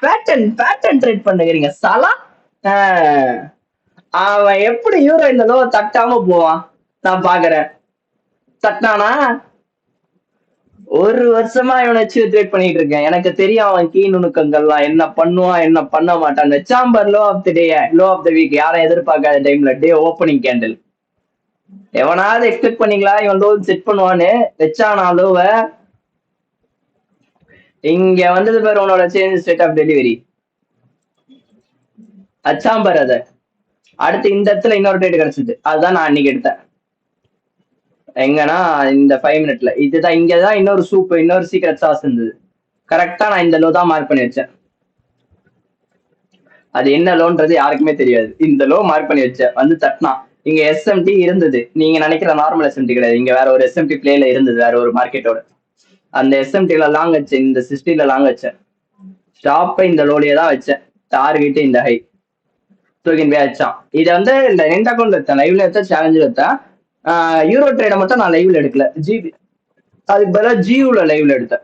பேட்டர்ன் ட்ரேட் பண்ணுகிறீங்க சாலா. அவன் எப்படி யூரோ இந்த லோ தட்டாம போவான் நான் பாக்குறேன். தட்டானா ஒரு வருஷமா இவனை வச்சு ட்ரேட் பண்ணிட்டு இருக்கேன். எனக்கு தெரியும் அவன் கீ நுணுக்கங்கள்லாம், என்ன பண்ணுவான் என்ன பண்ண மாட்டான். அந்த சாம்பர் low of the day, low of the week யாரும் எதிர்பார்க்காத டைம்ல டே ஓப்பனிங் கேண்டில் எவனாவது எக்ஸ்பெக்ட் பண்ணீங்களா இவன் லோ செட் பண்ணுவான்னு? வச்சானா லோவ. இங்க வந்தது பேர் உன்னோட சேஞ்ச் ஸ்டேட் ஆஃப் டெலிவரி அச்சாம்பர். அத அடுத்து இந்த இடத்துல இன்னொரு டேட் கிடைச்சது, அதுதான் நான் அன்னைக்கு எடுத்தேன். எங்கன்னா இந்த 5 மினிட்ல இதுதான். இங்கதான் இன்னொரு சீக்ரெட் சாஸ் இருந்தது. கரெக்டா நான் இந்த லோ தான் மார்க் பண்ணி வச்சேன். அது என்ன லோன்றது யாருக்குமே தெரியாது. இந்த லோ மார்க் பண்ணி வச்சேன், வந்து தட்டினா. இங்க எஸ்எம்டி இருந்தது, நீங்க நினைக்கிற நார்மல் எஸ்எம்டி கிடையாது. இங்க வேற ஒரு எஸ்எம்டி பிளேல இருந்தது, வேற ஒரு மார்க்கெட்டோட. அந்த எஸ்எம்டில லாங் வச்சேன், இந்த 60ல லாங் வச்சேன். ஸ்டாப்பை இந்த லோலியே தான் வச்சேன். டார்கெட் இந்த ஹை தூக்கின் போய் வச்சான். இதை வந்து இந்த 2 அக்கௌண்ட் எடுத்தேன், லைவ்ல எடுத்தேன், சேலஞ்சில் எடுத்தேன். யூரோ ட்ரேட மட்டும் நான் லைவ்ல எடுக்கல, ஜிபி அதுக்கு பதிலாக ஜியூல லைவ்ல எடுத்தேன்.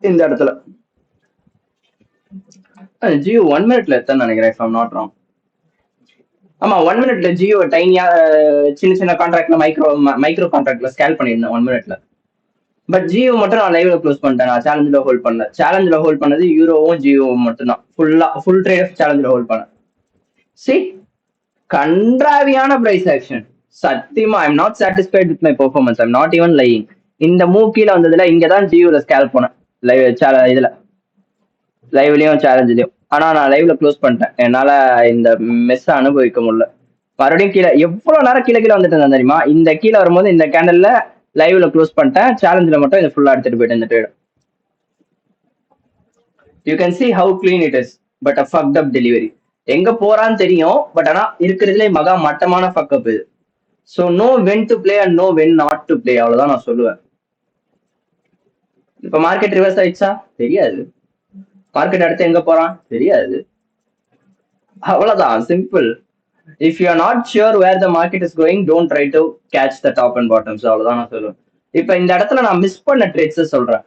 இந்த இடத்துல ஜியோ 1 மினிட்ல எடுத்தேன்னு நினைக்கிறேன், இஃப் ஐம் நாட் ராங். ஆமா 1 மினிட்ல ஜியோ டைனியா சின்ன சின்ன கான்ட்ராக்ட்ல மைக்ரோ கான்ட்ராக்ட்ல ஸ்கேல் பண்ணியிருந்தேன் 1 மினிட்ல. பட் ஜியோ மட்டும் நான் லைவ்ல க்ளோஸ் பண்ணிட்டேன். நான் சேலஞ்சில் ஹோல்ட் பண்ணல. சேலஞ்சில் ஹோல்ட் பண்ணது யூரோவும் ஜியோவும் மட்டும் தான். ஃபுல் ட்ரேட் சேலஞ்சில் ஹோல்ட் பண்ணேன். சி கன்றாவியான பிரைஸ் ஆக்ஷன். சத்தியமா I am not satisfied with my performance. I'm not even lying. இந்த மூவ் கீழே வந்ததுல இங்கதான் ஜியோல ஸ்கேல் போனேன், இதுல லைவ்லயும் சேலஞ்சிலையும். ஆனா நான் லைவ்ல க்ளோஸ் பண்ணிட்டேன், என்னால இந்த மெஸ் அனுபவிக்க முடியல. மறுபடியும் கீழே எவ்வளவு நேரம் கீழே வந்துட்டு இருந்தேன் தெரியுமா? இந்த கீழே வரும்போது இந்த கேண்டல்ல லைவ்ல க்ளோஸ் பண்ணிட்டேன், சேலஞ்சில மட்டும் இதை ஃபுல்லா எடுத்துட்டு போயிட்டேன் இந்த trade. You can see how clean it is, but a fucked up delivery. எங்க போறான்னு தெரியும், பட் ஆனா இருக்கிறதுலே மகா மட்டமான ஃபக் அப் இது. So know when to play and know when not to play, அவ்வளவுதான் நான் சொல்லுவேன். இப்ப மார்க்கெட் ரிவர்ஸ் ஆயிடுச்சா தெரியாது, மார்க்கெட் அடுத்து எங்க போறான் தெரியாது, அவ்வளவுதான் simple. If you are not sure where the market is going, don't try to catch the top and bottoms, அவ்வளவுதான் நான் சொல்லுவேன். இப்ப இந்த இடத்துல நான் மிஸ் பண்ண ட்ரேட்ஸ் சொல்றேன்.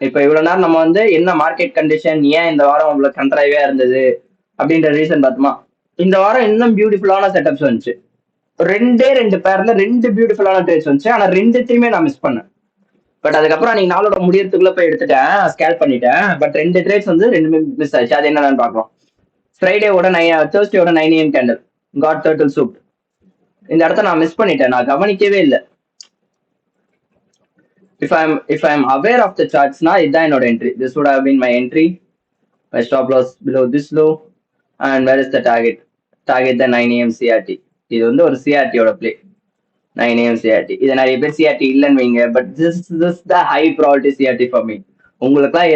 இப்ப இவ்வளவு நேரம் நம்ம வந்து என்ன மார்க்கெட் கண்டிஷன், ஏன் இந்த வாரம் உங்களுக்கு கண்ட்ராவியா இருந்தது அப்படின்ற ரீசன் பார்த்தோமா. இந்த வாரம் இன்னும் பியூட்டிஃபுல்லான செட்டப்ஸ் வந்துச்சு. ரெண்டு பேர்ல ரெண்டு பியூட்டிஃபுல்லான ட்ரேட்ஸ் வந்துச்சு. ஆனா ரெண்டுத்தையுமே நான் மிஸ் பண்ணேன். பட் அதுக்கப்புறம் நீங்க நாளோட முடியறதுக்குள்ள போய் எடுத்துட்டேன், ஸ்கேல் பண்ணிட்டேன். பட் ரெண்டு ட்ரேட்ஸ் வந்து ரெண்டுமே மிஸ் ஆச்சு. அது என்னன்னு பார்க்கலாம். ஃப்ரைடேவோட தேர்ஸ்டேவோட 9 AM candle got turtle soup. இந்த இடத்த நான் மிஸ் பண்ணிட்டேன், நான் கவனிக்கவே இல்லை. if I'm aware of the charts na idan என்னோட entry. This would have been my entry. My stop loss below this low. And where is the target the 9 AM CRT. இது வந்து ஒரு CRT ஓட play. 9 AM CRT. இது நிறைய பேர் CRT இல்லைன்னு வைங்க, but this is the high priority CRT for me. உங்களுக்குலாம்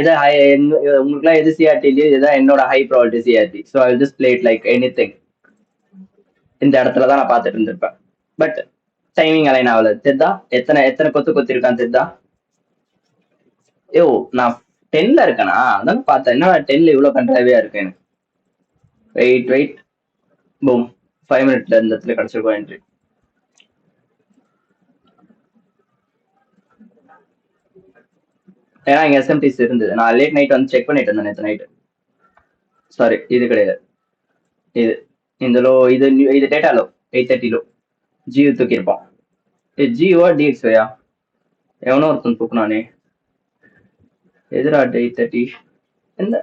எது CRT இல்லையோ இதுதான் என்னோட high priority CRT. So I'll just play it like anything. இந்த இடத்துல தான் நான் பார்த்துட்டு இருந்திருப்பேன். பட் டைமிங் அலைன் ஆகல. தெரிதா எத்தனை எத்தனை கொத்து இருக்கான்னு தெரிதா? ஐயோ நான் 10ல இருக்கேனா? அதான் பார்த்தேன், என்ன 10ல இவ்வளவு கண்ட்ராவியா இருக்கு எனக்கு. வெயிட் பூம், 5 மினிட்ல இந்த இடத்துல கிடைச்சிருக்கோம் என்ட்ரி. ஏன்னா இங்க எஸ்எம்டிஸ் இருந்தது. நான் லேட் நைட் வந்து செக் பண்ணிட்டு இருந்தேன் நேற்று நைட்டு. சாரி, இது கிடையாது. இது இந்த லோ, இது டேட்டா லோ 8:30 லோ. ஜியோ தூக்கியிருப்பான். ஜியோவா டிஎக்ஸ்வையா எவனோ ஒருத்தன் தூக்குனானே. எதிரா 8:30 எந்த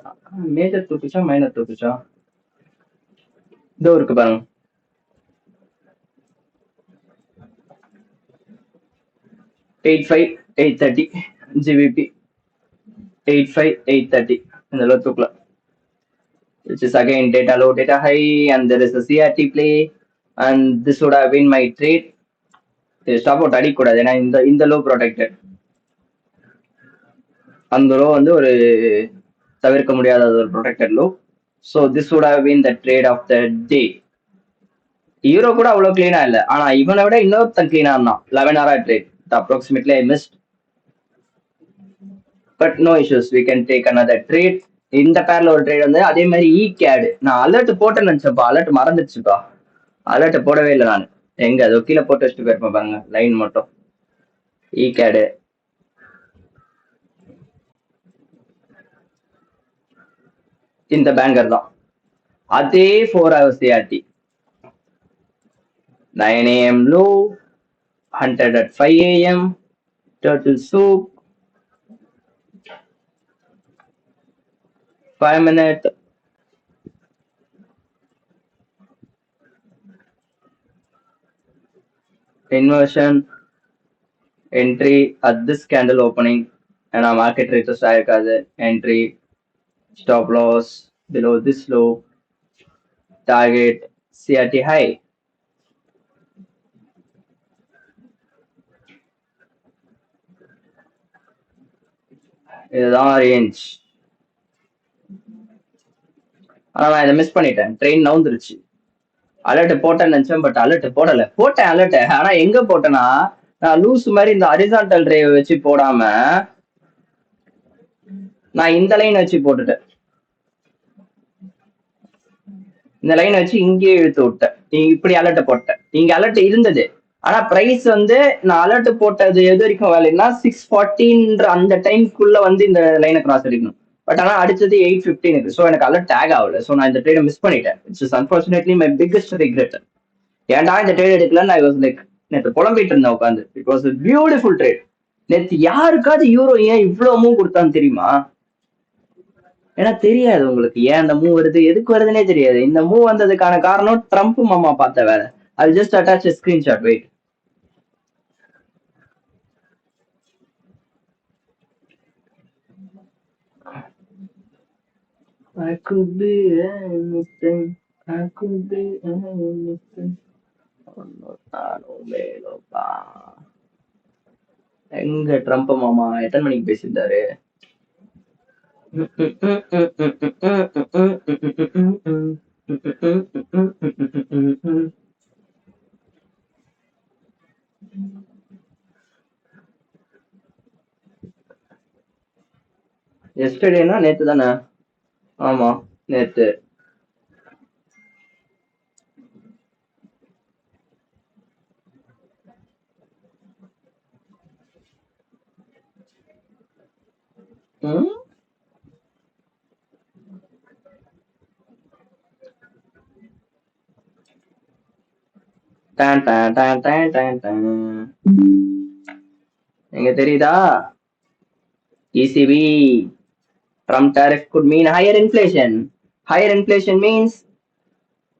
மேஜர் தூக்குச்சா மைனர் தூக்குச்சா? இதோ இருக்கு பாருங்க. 8:5 8:30 ஜிபிபி 8:5 8:30 இந்த low தூக்கல. Which is again data low, data high, and there is a CRT play, and this would have been my trade. Stop out அடிக்கூடாது, ஏன்னா இந்த லோ ப்ரொடெக்டட். அந்த லோ வந்து ஒரு தவிர்க்க முடியாத ஒரு protected low. So this would have been the trade of the day. Hero கூட அவ்வளோ கிளீனா இல்லை, ஆனா இவனை விட இன்னொருத்தன் கிளீனா இருந்தான். 11 hour trade approximately I missed. But no issues, we can take another trade. இந்த பேர்ல ஒரு ட்ரேட் வந்து அதே மாதிரி கேடு. நான் அலர்ட் போட்டேன்னு நினைச்சப்பா, அலர்ட் மறந்துடுச்சுப்பா. அலர்ட் போடவே இல்லை நான். எங்க அது கீழே போட்டு வச்சுட்டு போயிருப்பேன் பாருங்க, லைன் மட்டும். கேடு இந்த பேங்கர் தான். அதே 4 hours CRT. 9 AM low, hunted at 5 AM, turtle soup, 5 minute. Inversion, entry at this candle opening, and our market rate is entry, stop loss below this low, target CRT high. இதுதான் range. ஆனா நான் இதை miss பண்ணிட்டேன், train நவுந்துருச்சு. Alert போட்டேன்னு நினைச்சேன், but alert போடல. போட்டேன் alert, ஆனா எங்க போட்டேன்னா நான் லூஸ் மாதிரி இந்த ஹரிசான்டல் டிரைவ் வச்சு போடாம நான் இந்த லைன் வச்சு போட்டுட்டேன். இந்த லைன் வச்சு இங்கேயே இழுத்து விட்டேன். இப்படி அலர்ட் போட்டேன். இங்க அலர்ட் இருந்தது, ஆனா பிரைஸ் வந்து நான் அலர்ட் போட்டது எது வரைக்கும் வேலைன்னா 6:40 அந்த டைம்க்குள்ள வந்து இந்த லைனை கிராஸ் அடிக்கணும். பட் ஆனா அடிச்சது 8:15. ஸோ எனக்கு அலர்ட் டேக் ஆகல. ஸோ நான் இந்த ட்ரேடை மிஸ் பண்ணிட்டேன். It's is unfortunately my biggest regret. ஏன்டா இந்த ட்ரேட் எடுக்கலன்னு ஐ வாஸ் லைக், நேற்று புலம்பிட்டு இருந்தேன் உட்காந்து. It was beautiful trade. நேற்று யாருக்காவது யூரோ ஏன் இவ்வளவு மூவ் கொடுத்தான்னு தெரியுமா? ஏன்னா தெரியாது உங்களுக்கு ஏன் அந்த மூவ் வருது, எதுக்கு வருதுன்னே தெரியாது. இந்த மூவ் வந்ததுக்கான காரணம் ட்ரம்ப் மாமா பார்த்த வேலை. I'll just attach a screenshot. Wait. I could be anything. I could be anything. எங்க ட்ரம்ப் மாமா எத்தனை மணிக்கு பேசியிருந்தாரு? எஸ்டர்டேனா நேத்து தானே? ஆமா நேத்து. ம்? டான் டான் டான் டான் டான் டான். எங்க தெரியுதா? ECB Trump tariff could mean higher inflation. Higher inflation means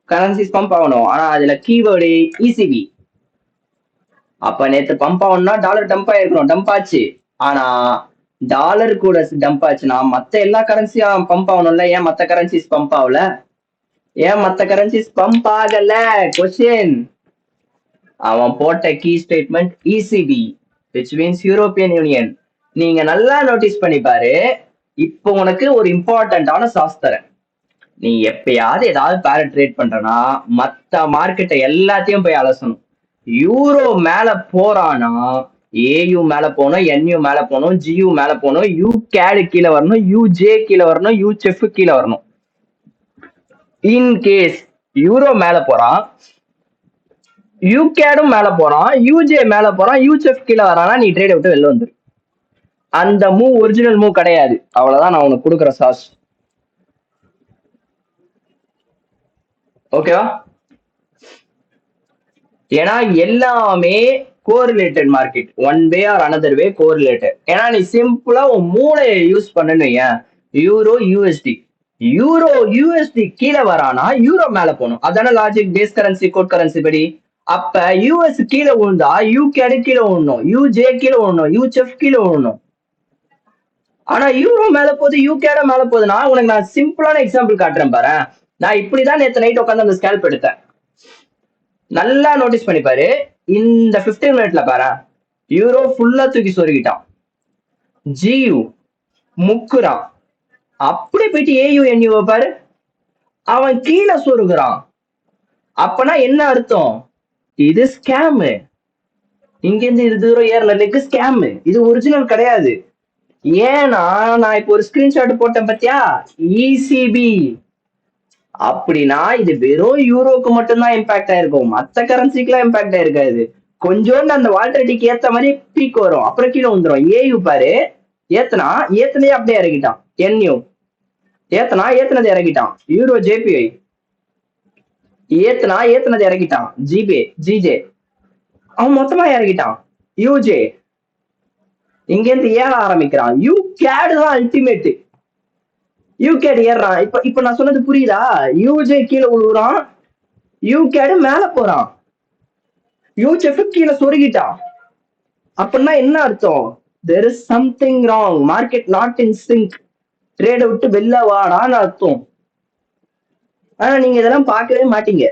currencies pump ஆகணும். ஆனா அதுல கீவேர்டு ECB. அப்ப நேத்து பம்ப் ஆகணும்னா டாலர் டம்ப் ஆயிருக்கணும், டம்ப் ஆச்சு. ஆனா டாலர் கூட டம்ப் ஆச்சுன்னா மத்த எல்லா கரன்சியும் பம்ப் ஆகணும்ல, ஏன் மத்த கரன்சிஸ் பம்ப் ஆகல? ஏன் மத்த கரன்சிஸ் பம்ப் ஆகல? கொஸ்டின். அவன் போட்ட key statement ECB which means European union. நீங்க நல்லா நோட்டீஸ் பண்ணி பாரு. இப்போ உனக்கு ஒரு இம்பார்ட்டன்டான சாஸ் தரேன். நீ எப்பயாவது ஏதாவது பேர ட்ரேட் பண்றனா மத்த மார்க்கெட்டை எல்லாத்தையும் போய் அலசணும். யூரோ மேல போறானா ஏயு மேல போகணும், NU மேல போகணும், GU மேல போகணும், UCAD கீழே வரணும், UJ கீழே வரணும், UCHF கீழே வரணும். இன்கேஸ் யூரோ மேல போறான், UCADும் மேல போறான், UJ மேல போறான், UCHF கீழே வரானா நீ ட்ரேட் விட்டு வெளில வந்துரு. அந்த மூவ் ஒரிஜினல் மூவ் கிடையாது. அவ்வளவுதான் நான் உனக்கு கொடுக்குற சாஸ். ஓகேவா? ஏன்னா எல்லாமே correlated market, one way or another way correlated. ஏன்னா நீ சிம்பிளா உன் மூளையை யூஸ் பண்ணு. யூரோ யூஎஸ்டி, யூரோ யூஎஸ்டி கீழே வரானா யூரோ மேல போகணும். அதான logic, base currency quote currency படி. அப்ப யூஎஸ் கீழே விழுந்தா யூகேடு கீழே விழணும், UJ கீழே விழணும், UCHF கீழே விழணும். ஆனா யூரோ மேல போகுது, UCAD மேல போகுதுன்னா உனக்கு நான் சிம்பிளான எக்ஸாம்பிள் காட்டுறேன் பாரு. நான் இப்படிதான் நேற்று நைட் உட்காந்து அந்த ஸ்கேல்ப் எடுத்தேன். நல்லா நோட்டீஸ் பண்ணி பாரு. இந்த 15 மினிட்ல பாரு, யூரோ ஃபுல்லா தூக்கி சொருகிட்டான், GU முக்குறான். அப்படி போயிட்டு AU NU பாரு, அவன் கீழே சொருகுறான். அப்பனா என்ன அர்த்தம்? இது ஸ்கேம். இங்க இருந்து இது தூரம் ஏறலக்கு ஸ்கேம், இது ஒரிஜினல் கிடையாது. ஏன்னா நான் இப்போ ஒரு ஸ்கிரீன்ஷாட் போட்டேன் பத்தியா, ECB. அப்படின்னா இது வெறும் யூரோக்கு மட்டும்தான் இம்பாக்ட் ஆயிருக்கும், மத்த கரன்சிக்குலாம் இம்பாக்ட் ஆயிருக்காது. கொஞ்சோண்டு அந்த வால்டரிட்டிக்கு ஏத்த மாதிரி பீக் வரும், அப்புறம் கீழே வந்துடும். ஏயு பாரு, ஏத்தனே அப்படியே இறக்கிட்டான். NU ஏத்தனது இறக்கிட்டான். யூரோ JPY ஏத்தனது இறக்கிட்டான். GJ அவன் மொத்தமா இறக்கிட்டான். UJ இங்க இருந்து ஏற ஆரம்பிக்கிறான். UCAD தான் அல்டிமேட். UCAD ஏறான். இப்ப நான் சொன்னது புரியுதா? UJ கீழே விழுறான், UCAD மேல போறான், UCHF கீழே சொருகிட்டான். அப்படின்னா என்ன அர்த்தம்? there is something wrong, market not in sync, ட்ரேட விட்டு வெளில வாடான்னு அர்த்தம். ஆனா நீங்க இதெல்லாம் பார்க்கவே மாட்டீங்க.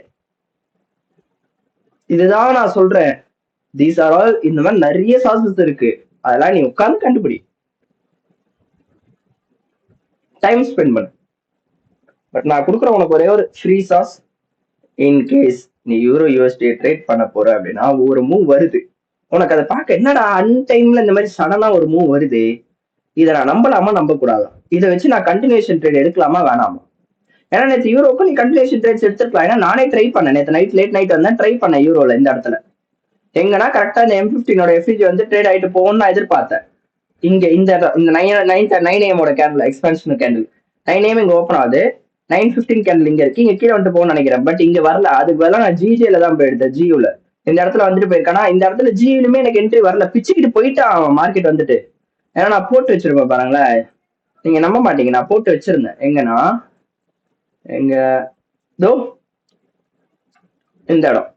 இதுதான் நான் சொல்றேன். தீஸ் ஆர் ஆல், இந்த மாதிரி நிறைய சாசஸ் இருக்கு, அதெல்லாம் நீ உட்கார்ந்து கண்டுபிடி, டைம் ஸ்பெண்ட் பண்ணு. பட் நான் கொடுக்குற உனக்கு ஒரே ஒரு ஃப்ரீ சாஸ். இன்கேஸ் நீ யூரோ USD ட்ரேட் பண்ண போற அப்படின்னா ஒரு மூவ் வருது, உனக்கு அதை பார்க்க என்னடா அன்டைம்ல இந்த மாதிரி சடனா ஒரு மூவ் வருது, இதை நான் நம்பலாமா நம்ப கூடாதா? இதை வச்சு நான் கண்டினியூஷன் ட்ரேட் எடுக்கலாமா வேணாமா? ஏன்னா நேற்று யூரோக்கு நீ கண்டினியூஷன் ட்ரேட்ஸ் எடுத்துக்கலாம். ஏன்னா நானே ட்ரை பண்ணேன் நேற்று நைட், லேட் நைட் வந்தேன், ட்ரை பண்ணேன் யூரோல இந்த இடத்துல. எங்கன்னா கரெக்டா இந்த M15 FEG வந்து ட்ரேட் ஆயிட்டு போகும்னு நான் எதிர்பார்த்தேன். இங்க இந்த 9 AM கேண்டில், எக்ஸ்பென்ஷன் கேண்டில் 9 AM இங்க ஓப்பன் ஆகுது, 9:15 கேண்டில் இங்க இருக்கு, இங்க கீழே வந்துட்டு போகணும்னு நினைக்கிறேன். பட் இங்க வரல, அதுக்கு பதிலாக நான் GJல தான் போய் எடுத்தேன். GUல இந்த இடத்துல வந்துட்டு போயிருக்கானா, இந்த இடத்துல GUலுமே எனக்கு என்ட்ரி வரல, பிச்சுக்கிட்டு போயிட்டான் மார்க்கெட் வந்துட்டு. ஏன்னா நான் போட்டு வச்சிருப்பேன் பாருங்களேன், நீங்க நம்ப மாட்டீங்க, நான் போட்டு வச்சிருந்தேன். எங்கன்னா எங்க தோ இந்த இடம்,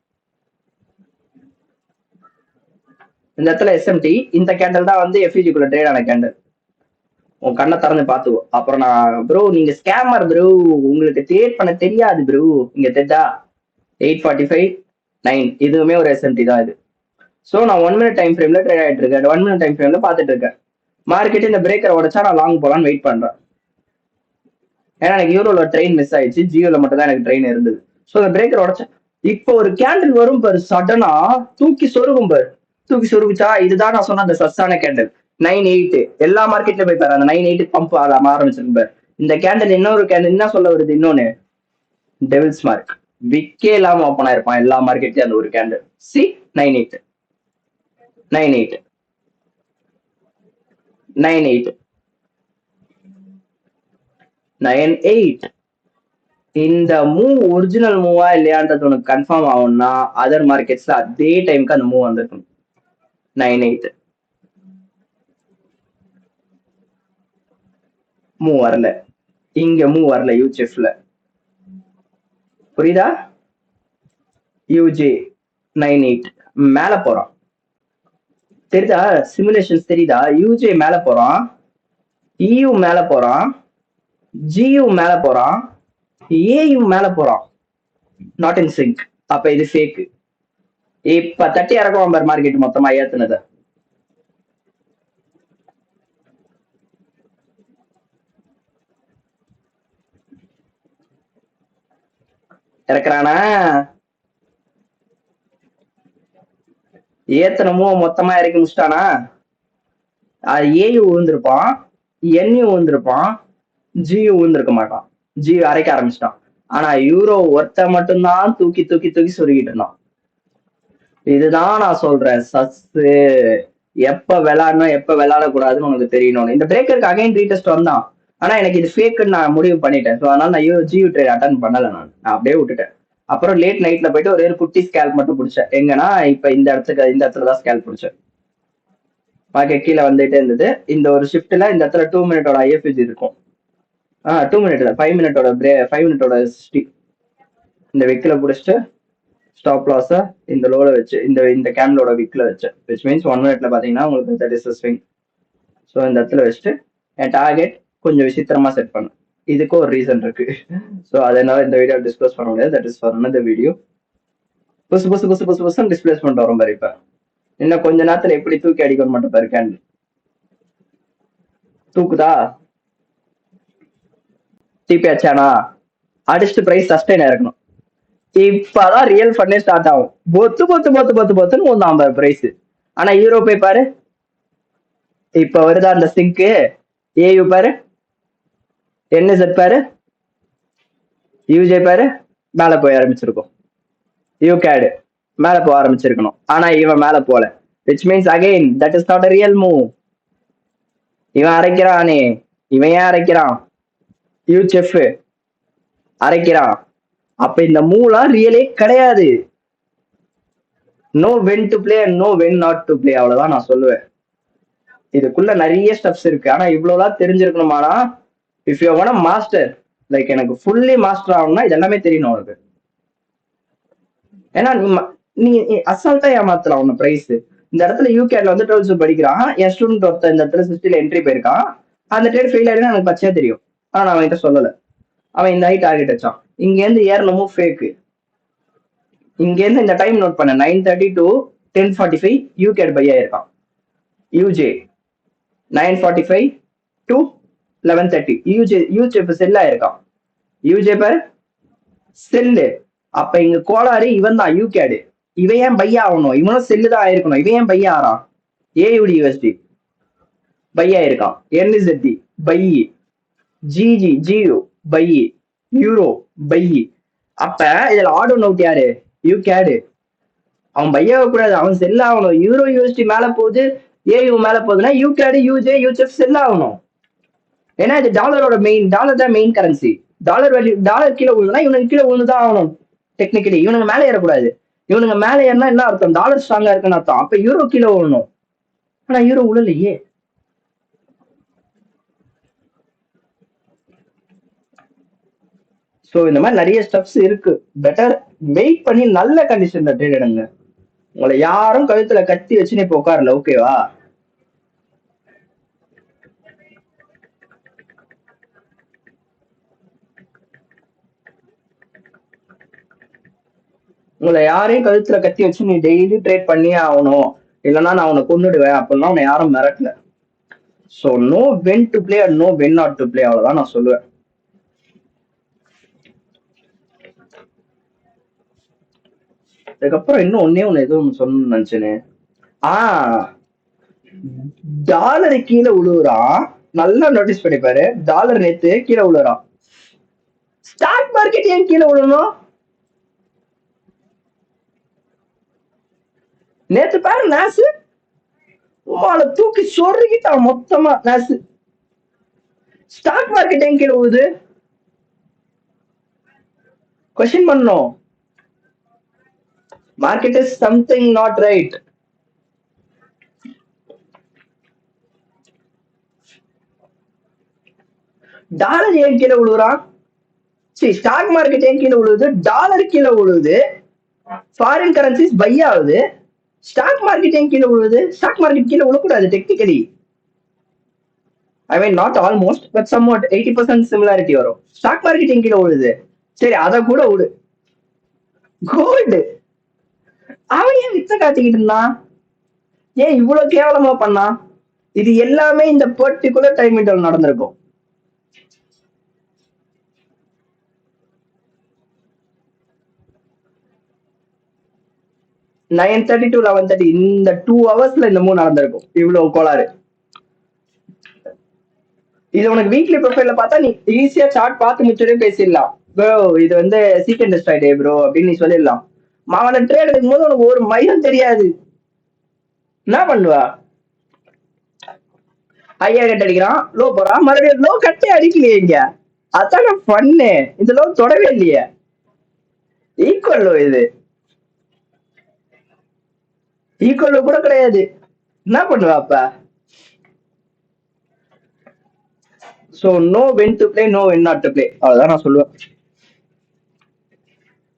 இந்த இடத்துல SMT, இந்த கேண்டல் தான் வந்து FEGக்குள்ள ட்ரேட் ஆன கேண்டல். உன் கண்ணை திறந்து பாத்துக்கோ. அப்புறம் நான் ப்ரோ நீங்க ஸ்கேமர் ப்ரோ, உங்களுக்கு ட்ரேட் பண்ண தெரியாது ப்ரோ. இங்க தெரிஞ்சா 8:45 9 இதுவுமே ஒரு SMT தான் இது. ஸோ நான் 1 minute டைம் ஃப்ரேம்ல ட்ரேட் ஆயிட்டு இருக்கேன். 1 minute டைம் ஃப்ரேம்ல பாத்துட்டு இருக்கேன். மார்க்கெட் இந்த பிரேக்கரை உடைச்சா நான் லாங் போலான்னு வெயிட் பண்றேன். ஏன்னா எனக்கு யூரோல ட்ரெயின் மிஸ் ஆயிடுச்சு, ஜியோல மட்டும் தான் எனக்கு ட்ரெயின் இருந்தது. ஸோ அந்த பிரேக்கர் உடைச்சா இப்போ ஒரு கேண்டில் வரும் பாரு, சடனா தூக்கி சொருகும் பாரு. தூக்கி சொருகுச்சா, இதுதான் நான் சொன்ன அந்த சஸ்தான கேண்டில் 9:8. எல்லா மார்க்கெட்ல போய் பாரு, அந்த 9:8 பம்ப் ஆரம்பிச்சிருக்கு பாரு. இந்த கேண்டில் இன்னொரு கேண்டில் என்ன சொல்ல வருது, இன்னொன்னு டெவில்ஸ் மார்க், விக்கே இல்லாம ஓப்பன் ஆயிருப்பான் எல்லா மார்க்கெட்லயும் அந்த ஒரு கேண்டில். சி 9:8 9:8 9:8 9-8. இந்த மூவ் ஒரிஜினல் மூவா இல்லையான்றது உனக்கு கன்ஃபார்ம் ஆகும்னா அதர் மார்க்கெட்ஸ்ல அதே டைமுக்கு அந்த மூவ் வந்திருக்கும். 9-8 மூவ் வரல, இங்க மூவ் வரல யூஜிஎஃப்ல. புரியுதா? யூஜே 9-8 மேல போறான். தெரியுதா? சிமுலேஷன்ஸ் தெரியுதா? யூஜே மேல போறான், இயு மேல போறான், ஜியு மேல போறான், ஏயு மேல போறான். Not in sink. அப்ப இது ஃபேக். இப்ப தட்டி இறக்குவான் பார் மார்க்கெட் மொத்தமா ஏத்துனத. இறக்குறானா? ஏத்தனமோ மொத்தமா இறக்கி முடிச்சிட்டானா? ஏயு விழுந்திருப்பான், என்யு விழுந்திருப்பான், ஜியு விழுந்திருக்க மாட்டான். ஜியு அரைக்க ஆரம்பிச்சிட்டான். ஆனா யூரோ ஒருத்த மட்டும்தான் தூக்கி தூக்கி தூக்கி சொருகிட்டு இருந்தான். இதுதான் நான் சொல்றேன், சஸ்ஸு எப்ப விளையாடணும் எப்ப விளையாடக்கூடாதுன்னு உனக்கு தெரியணும். இந்த பிரேக்கருக்கு அகைன் ரீடெஸ்ட் வந்தான். ஆனா எனக்கு இது ஃபேக்குன்னு நான் முடிவு பண்ணிட்டேன். ஸோ அதனால நான் ஜியு ட்ரேட் அட்டன் பண்ணல. நான் அப்படியே விட்டுட்டேன். அப்புறம் லேட் நைட்ல போயிட்டு ஒரே ஒரு குட்டி ஸ்கேல்ப் மட்டும் பிடிச்சேன். எங்கன்னா இப்ப இந்த இடத்துல தான் ஸ்கேல்ப் பிடிச்சேன். மார்க்கெட் கீழே வந்துட்டே இருந்தது. இந்த ஒரு ஷிஃப்ட்ல இந்த இடத்துல 2 மினிட்டோட ஐஎஃப்ஜி இருக்கும். 2 மினிட்ல 5 மினிட்டோட 5 மினிட்டோட இந்த விக்கில பிடிச்சிட்டு ஸ்டாப் லாஸ இந்த லோல வச்சு இந்த கேண்டலோட விக்ல வச்சேன். விச் மீன்ஸ் 1 மினிட்ல பாத்தீங்கன்னா உங்களுக்கு தட் இஸ் ஸ்விங். ஸோ இந்த இடத்துல வச்சுட்டு என் டார்கெட் கொஞ்சம் விசித்திரமா செட் பண்ணேன். இதுக்கு ஒரு ரீசன் இருக்கு. ஸோ அதனால இந்த வீடியோ டிஸ்கஸ் பண்ண முடியாது. That is for another video. புசு புசு புசு புசு புசு டிஸ்பிளேஸ்மெண்ட் வரும் பாரு. இப்ப இன்னும் கொஞ்ச நேரத்துல எப்படி தூக்கி அடிக்கணும் மட்டும் பாரு. கேண்டில் தூக்குதா? டிபி அச்சானா? அடிச்சுட்டு பிரைஸ் சஸ்டைன் இருக்கணும். இப்பதான் ரியல் ஃபண்டே ஸ்டார்ட் ஆகும். பொத்து பொத்து பொத்து பொத்து பொத்துன்னு ஒன்றாம் பாரு பிரைஸ். ஆனா யூரோ போய் பாரு, இப்ப வருதா அந்த சிங்க்கு. ஏயு பாரு, என்எஸ்எட் பாரு, யூஜே பாரு, மேல போய் ஆரம்பிச்சிருக்கும். யூகேடு மேல போக ஆரம்பிச்சிருக்கணும். ஆனா இவன் மேல போல. Which means again that is not a real move. இவன் அரைக்கிறானே, இவன் ஏன் அரைக்கிறான்? யூசெஃப் அரைக்கிறான். அப்ப இந்த மூவ்லாம் ரியலே கிடையாது. Know when to play and know when not to play. அவ்வளவுதான் நான் சொல்லுவேன். இதுக்குள்ள நிறைய ஸ்டெப்ஸ் இருக்கு. ஆனா இவ்வளவுலாம் தெரிஞ்சிருக்கணுமானா if you want master, like எனக்கு ஃபுல்லி மாஸ்டர் ஆகணும்னா இது எல்லாமே தெரியணும் உனக்கு. ஏன்னா நீ அசால்ட்டா ஏமாத்தலாம் உன்ன பிரைஸ். இந்த இடத்துல யூகேல வந்து 12 படிக்கிறான். என் ஸ்டூடெண்ட் ஒருத்தர் இந்த இடத்துல 60ல என்ட்ரி போயிருக்கான். அந்த ட்ரேட் ஃபெயில் ஆயிடுன்னு எனக்கு பச்சையா தெரியும். ஆனா நான் அவன்கிட்ட சொல்லல. அவன் இந்த ஹைட் டார்கெட் வச்சான். இங்க இருந்து ஏறணுமும் ஃபேக்கு. இங்க இருந்து இந்த டைம் நோட் பண்ண 9:30 to 10:45 யூகேட் பை ஆயிருக்கான். யூஜே 9:45 to 11:30 யூஜே செல் ஆயிருக்கான். யூஜே பாரு செல்லு. அப்ப இங்க கோளாறு இவன் தான் யூகேடு. இவன் ஏன் பையா ஆகணும்? இவனும் செல்லு தான் ஆயிருக்கணும். இவன் ஏன் பையா ஆறான்? ஏயுடி யூஎஸ்டி பையா இருக்கான். NZD buy, GU buy, euro buy. அப்ப இதுல ஆட் ஒன் அவுட் யாரு? யூகேடு. அவன் பையாக கூடாது, அவன் செல் ஆகணும். யூரோ யூஎஸ்டி மேல போகுது, ஏயு மேல போகுதுன்னா யூகேடு யூஜே யூஎஃப் செல் ஆகணும். ஏன்னா இது டாலரோட டாலர் தான் main currency. Dollar value, dollar கீழே விழுதுன்னா இவனுக்கு கீழே விழுந்துதான் ஆகணும். டெக்னிக்கலி இவனுங்க மேலே ஏறக்கூடாது. இவனுங்க மேலே ஏறினா என்ன அர்த்தம்? டாலர் ஸ்ட்ராங்கா இருக்குன்னு அர்த்தம். அப்ப யூரோ கீழே விழணும். ஆனா யூரோ விழலையே. சோ இந்த மாதிரி நிறைய ஸ்டெப்ஸ் இருக்கு. பெட்டர் வெயிட் பண்ணி நல்ல கண்டிஷன்ல ட்ரேட் எடுங்க. உங்களை யாரும் கழுத்துல கட்டி வச்சுன்னு இப்ப உட்காரல. ஓகேவா? உங்களை யாரையும் கழுத்துல கத்தி வச்சு நீ டெய்லி ட்ரேட் பண்ணியே ஆகணும், இல்லைன்னா நான் உன்னை கொண்டுடுவேன் அப்படின்னா உன்னை யாரும் மிரட்டல. So know when to play and know when not to play. அவ்வளவுதான் நான் சொல்லுவேன். அதுக்கப்புறம் இன்னும் ஒன்னு எதுவும் சொல்லணும்னு நினைச்சேன்னு. டாலர் கீழே விழுவுறான். நல்லா நோட்டீஸ் பண்ணிப்பாரு. டாலர் நேத்து கீழே விழுறான். ஸ்டாக் மார்க்கெட் ஏன் கீழே விழணும்? நேத்து பாரு நாசு உமால தூக்கி சொருகிட்டான் மொத்தமா. நாசு ஸ்டாக் மார்க்கெட் ஏன் கீழே விழுது? கொஸ்டின் பண்ணோம். Market is something not right. Dollar ஏன் கீழே விழுவுறான்? சரி, ஸ்டாக் மார்க்கெட் ஏன் கீழே விழுவுது? டாலர் கீழே விழுவுது, ஃபாரின் கரன்சிஸ் பை ஆகுது. ஸ்டாக் மார்க்கெட் ஏன் கீழே விழுவுது? ஸ்டாக் மார்க்கெட் கீழே விழக்கூடாது technically. I mean not almost but somewhat 80% similarity வரும். ஸ்டாக் மார்க்கெட் ஏன் கீழே விழுது? சரி, அதை கூட விடு. கோல்டு அவன் ஏன் வித்த காத்திக்கிட்டு இருந்தான்? ஏன் இவ்வளவு கேவலமா பண்ணான்? இது எல்லாமே இந்த பர்டிகுலர் டைம் இன்டர்வல் நடந்திருக்கும். நைன் 30 to 11:30 இந்த 2 ஹவர்ஸ்ல இந்த மூணு நடந்திருக்கும். இவ்வளவு கோளாறு. இது உனக்கு வீக்லி ப்ரொஃபைல்ல பார்த்தா நீ ஈஸியா சார்ட் பார்த்து முடிச்சதே பேசிடலாம். ப்ரோ இது வந்து சீக்கிரம் டெஸ்ட் ஆயிட்டே ப்ரோ அப்படின்னு நீ சொல்லிடலாம். மாவன ட்ரேட் எடுக்கும் போது உனக்கு ஒரு மயிலும் தெரியாது. என்ன பண்ணுவா? ஹையா கட் அடிக்கிறான், லோ போறான், மறுபடியும் லோ கட்டே அடிக்கலையே இங்க. அதான பண்ணு. இந்த லோ தொடவே இல்லையே. ஈக்குவல் லோ இது. ஈக்குவல் லோ கூட கிடையாது. என்ன பண்ணுவா அப்ப? So know when to play, know when not to play. அவ்வளோதான் நான் சொல்லுவேன்.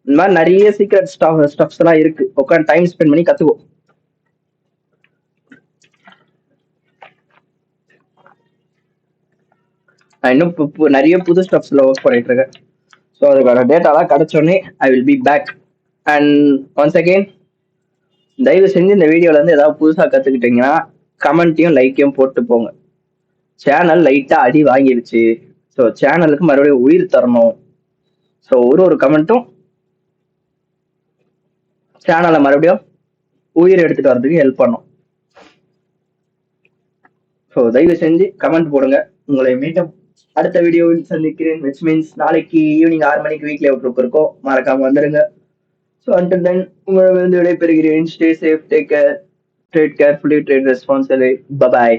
இந்த மாதிரி நிறைய சீக்ரெட் ஸ்டப்ஸ் எல்லாம் இருக்கு. உட்காந்து டைம் ஸ்பெண்ட் பண்ணி கத்துக்கோ. நான் இன்னும் நிறைய புது ஸ்டப்ஸ்ல ஒர்க் பண்ணிட்டு இருக்கேன். ஸோ அதுக்கான டேட்டாலாம் கிடைச்சோடனே I will be back. And once again தயவு செஞ்சு இந்த வீடியோல இருந்து ஏதாவது புதுசா கத்துக்கிட்டீங்கன்னா கமெண்ட்டையும் லைக்கையும் போட்டு போங்க. சேனல் லைட்டா அடி வாங்கிருச்சு. ஸோ சேனலுக்கு மறுபடியும் உயிர் தரணும். ஸோ ஒரு கமெண்ட்டும் சேனலை மறுபடியும் உயிர் எடுத்துட்டு வர்றதுக்கு ஹெல்ப் பண்ணும். ஸோ தயவு செஞ்சு கமெண்ட் போடுங்க. உங்களை மீண்டும் அடுத்த வீடியோவில் சந்திக்கிறேன். விச் மீன்ஸ் நாளைக்கு ஈவினிங் 6 மணிக்கு வீக்லி அவுட்லுக் இருக்கும். மறக்காம வந்துடுங்க. ஸோ அன்டில் தென் உங்களை வந்து விடைபெறுகிறேன். Stay safe, take care, trade carefully, trade responsibly. By.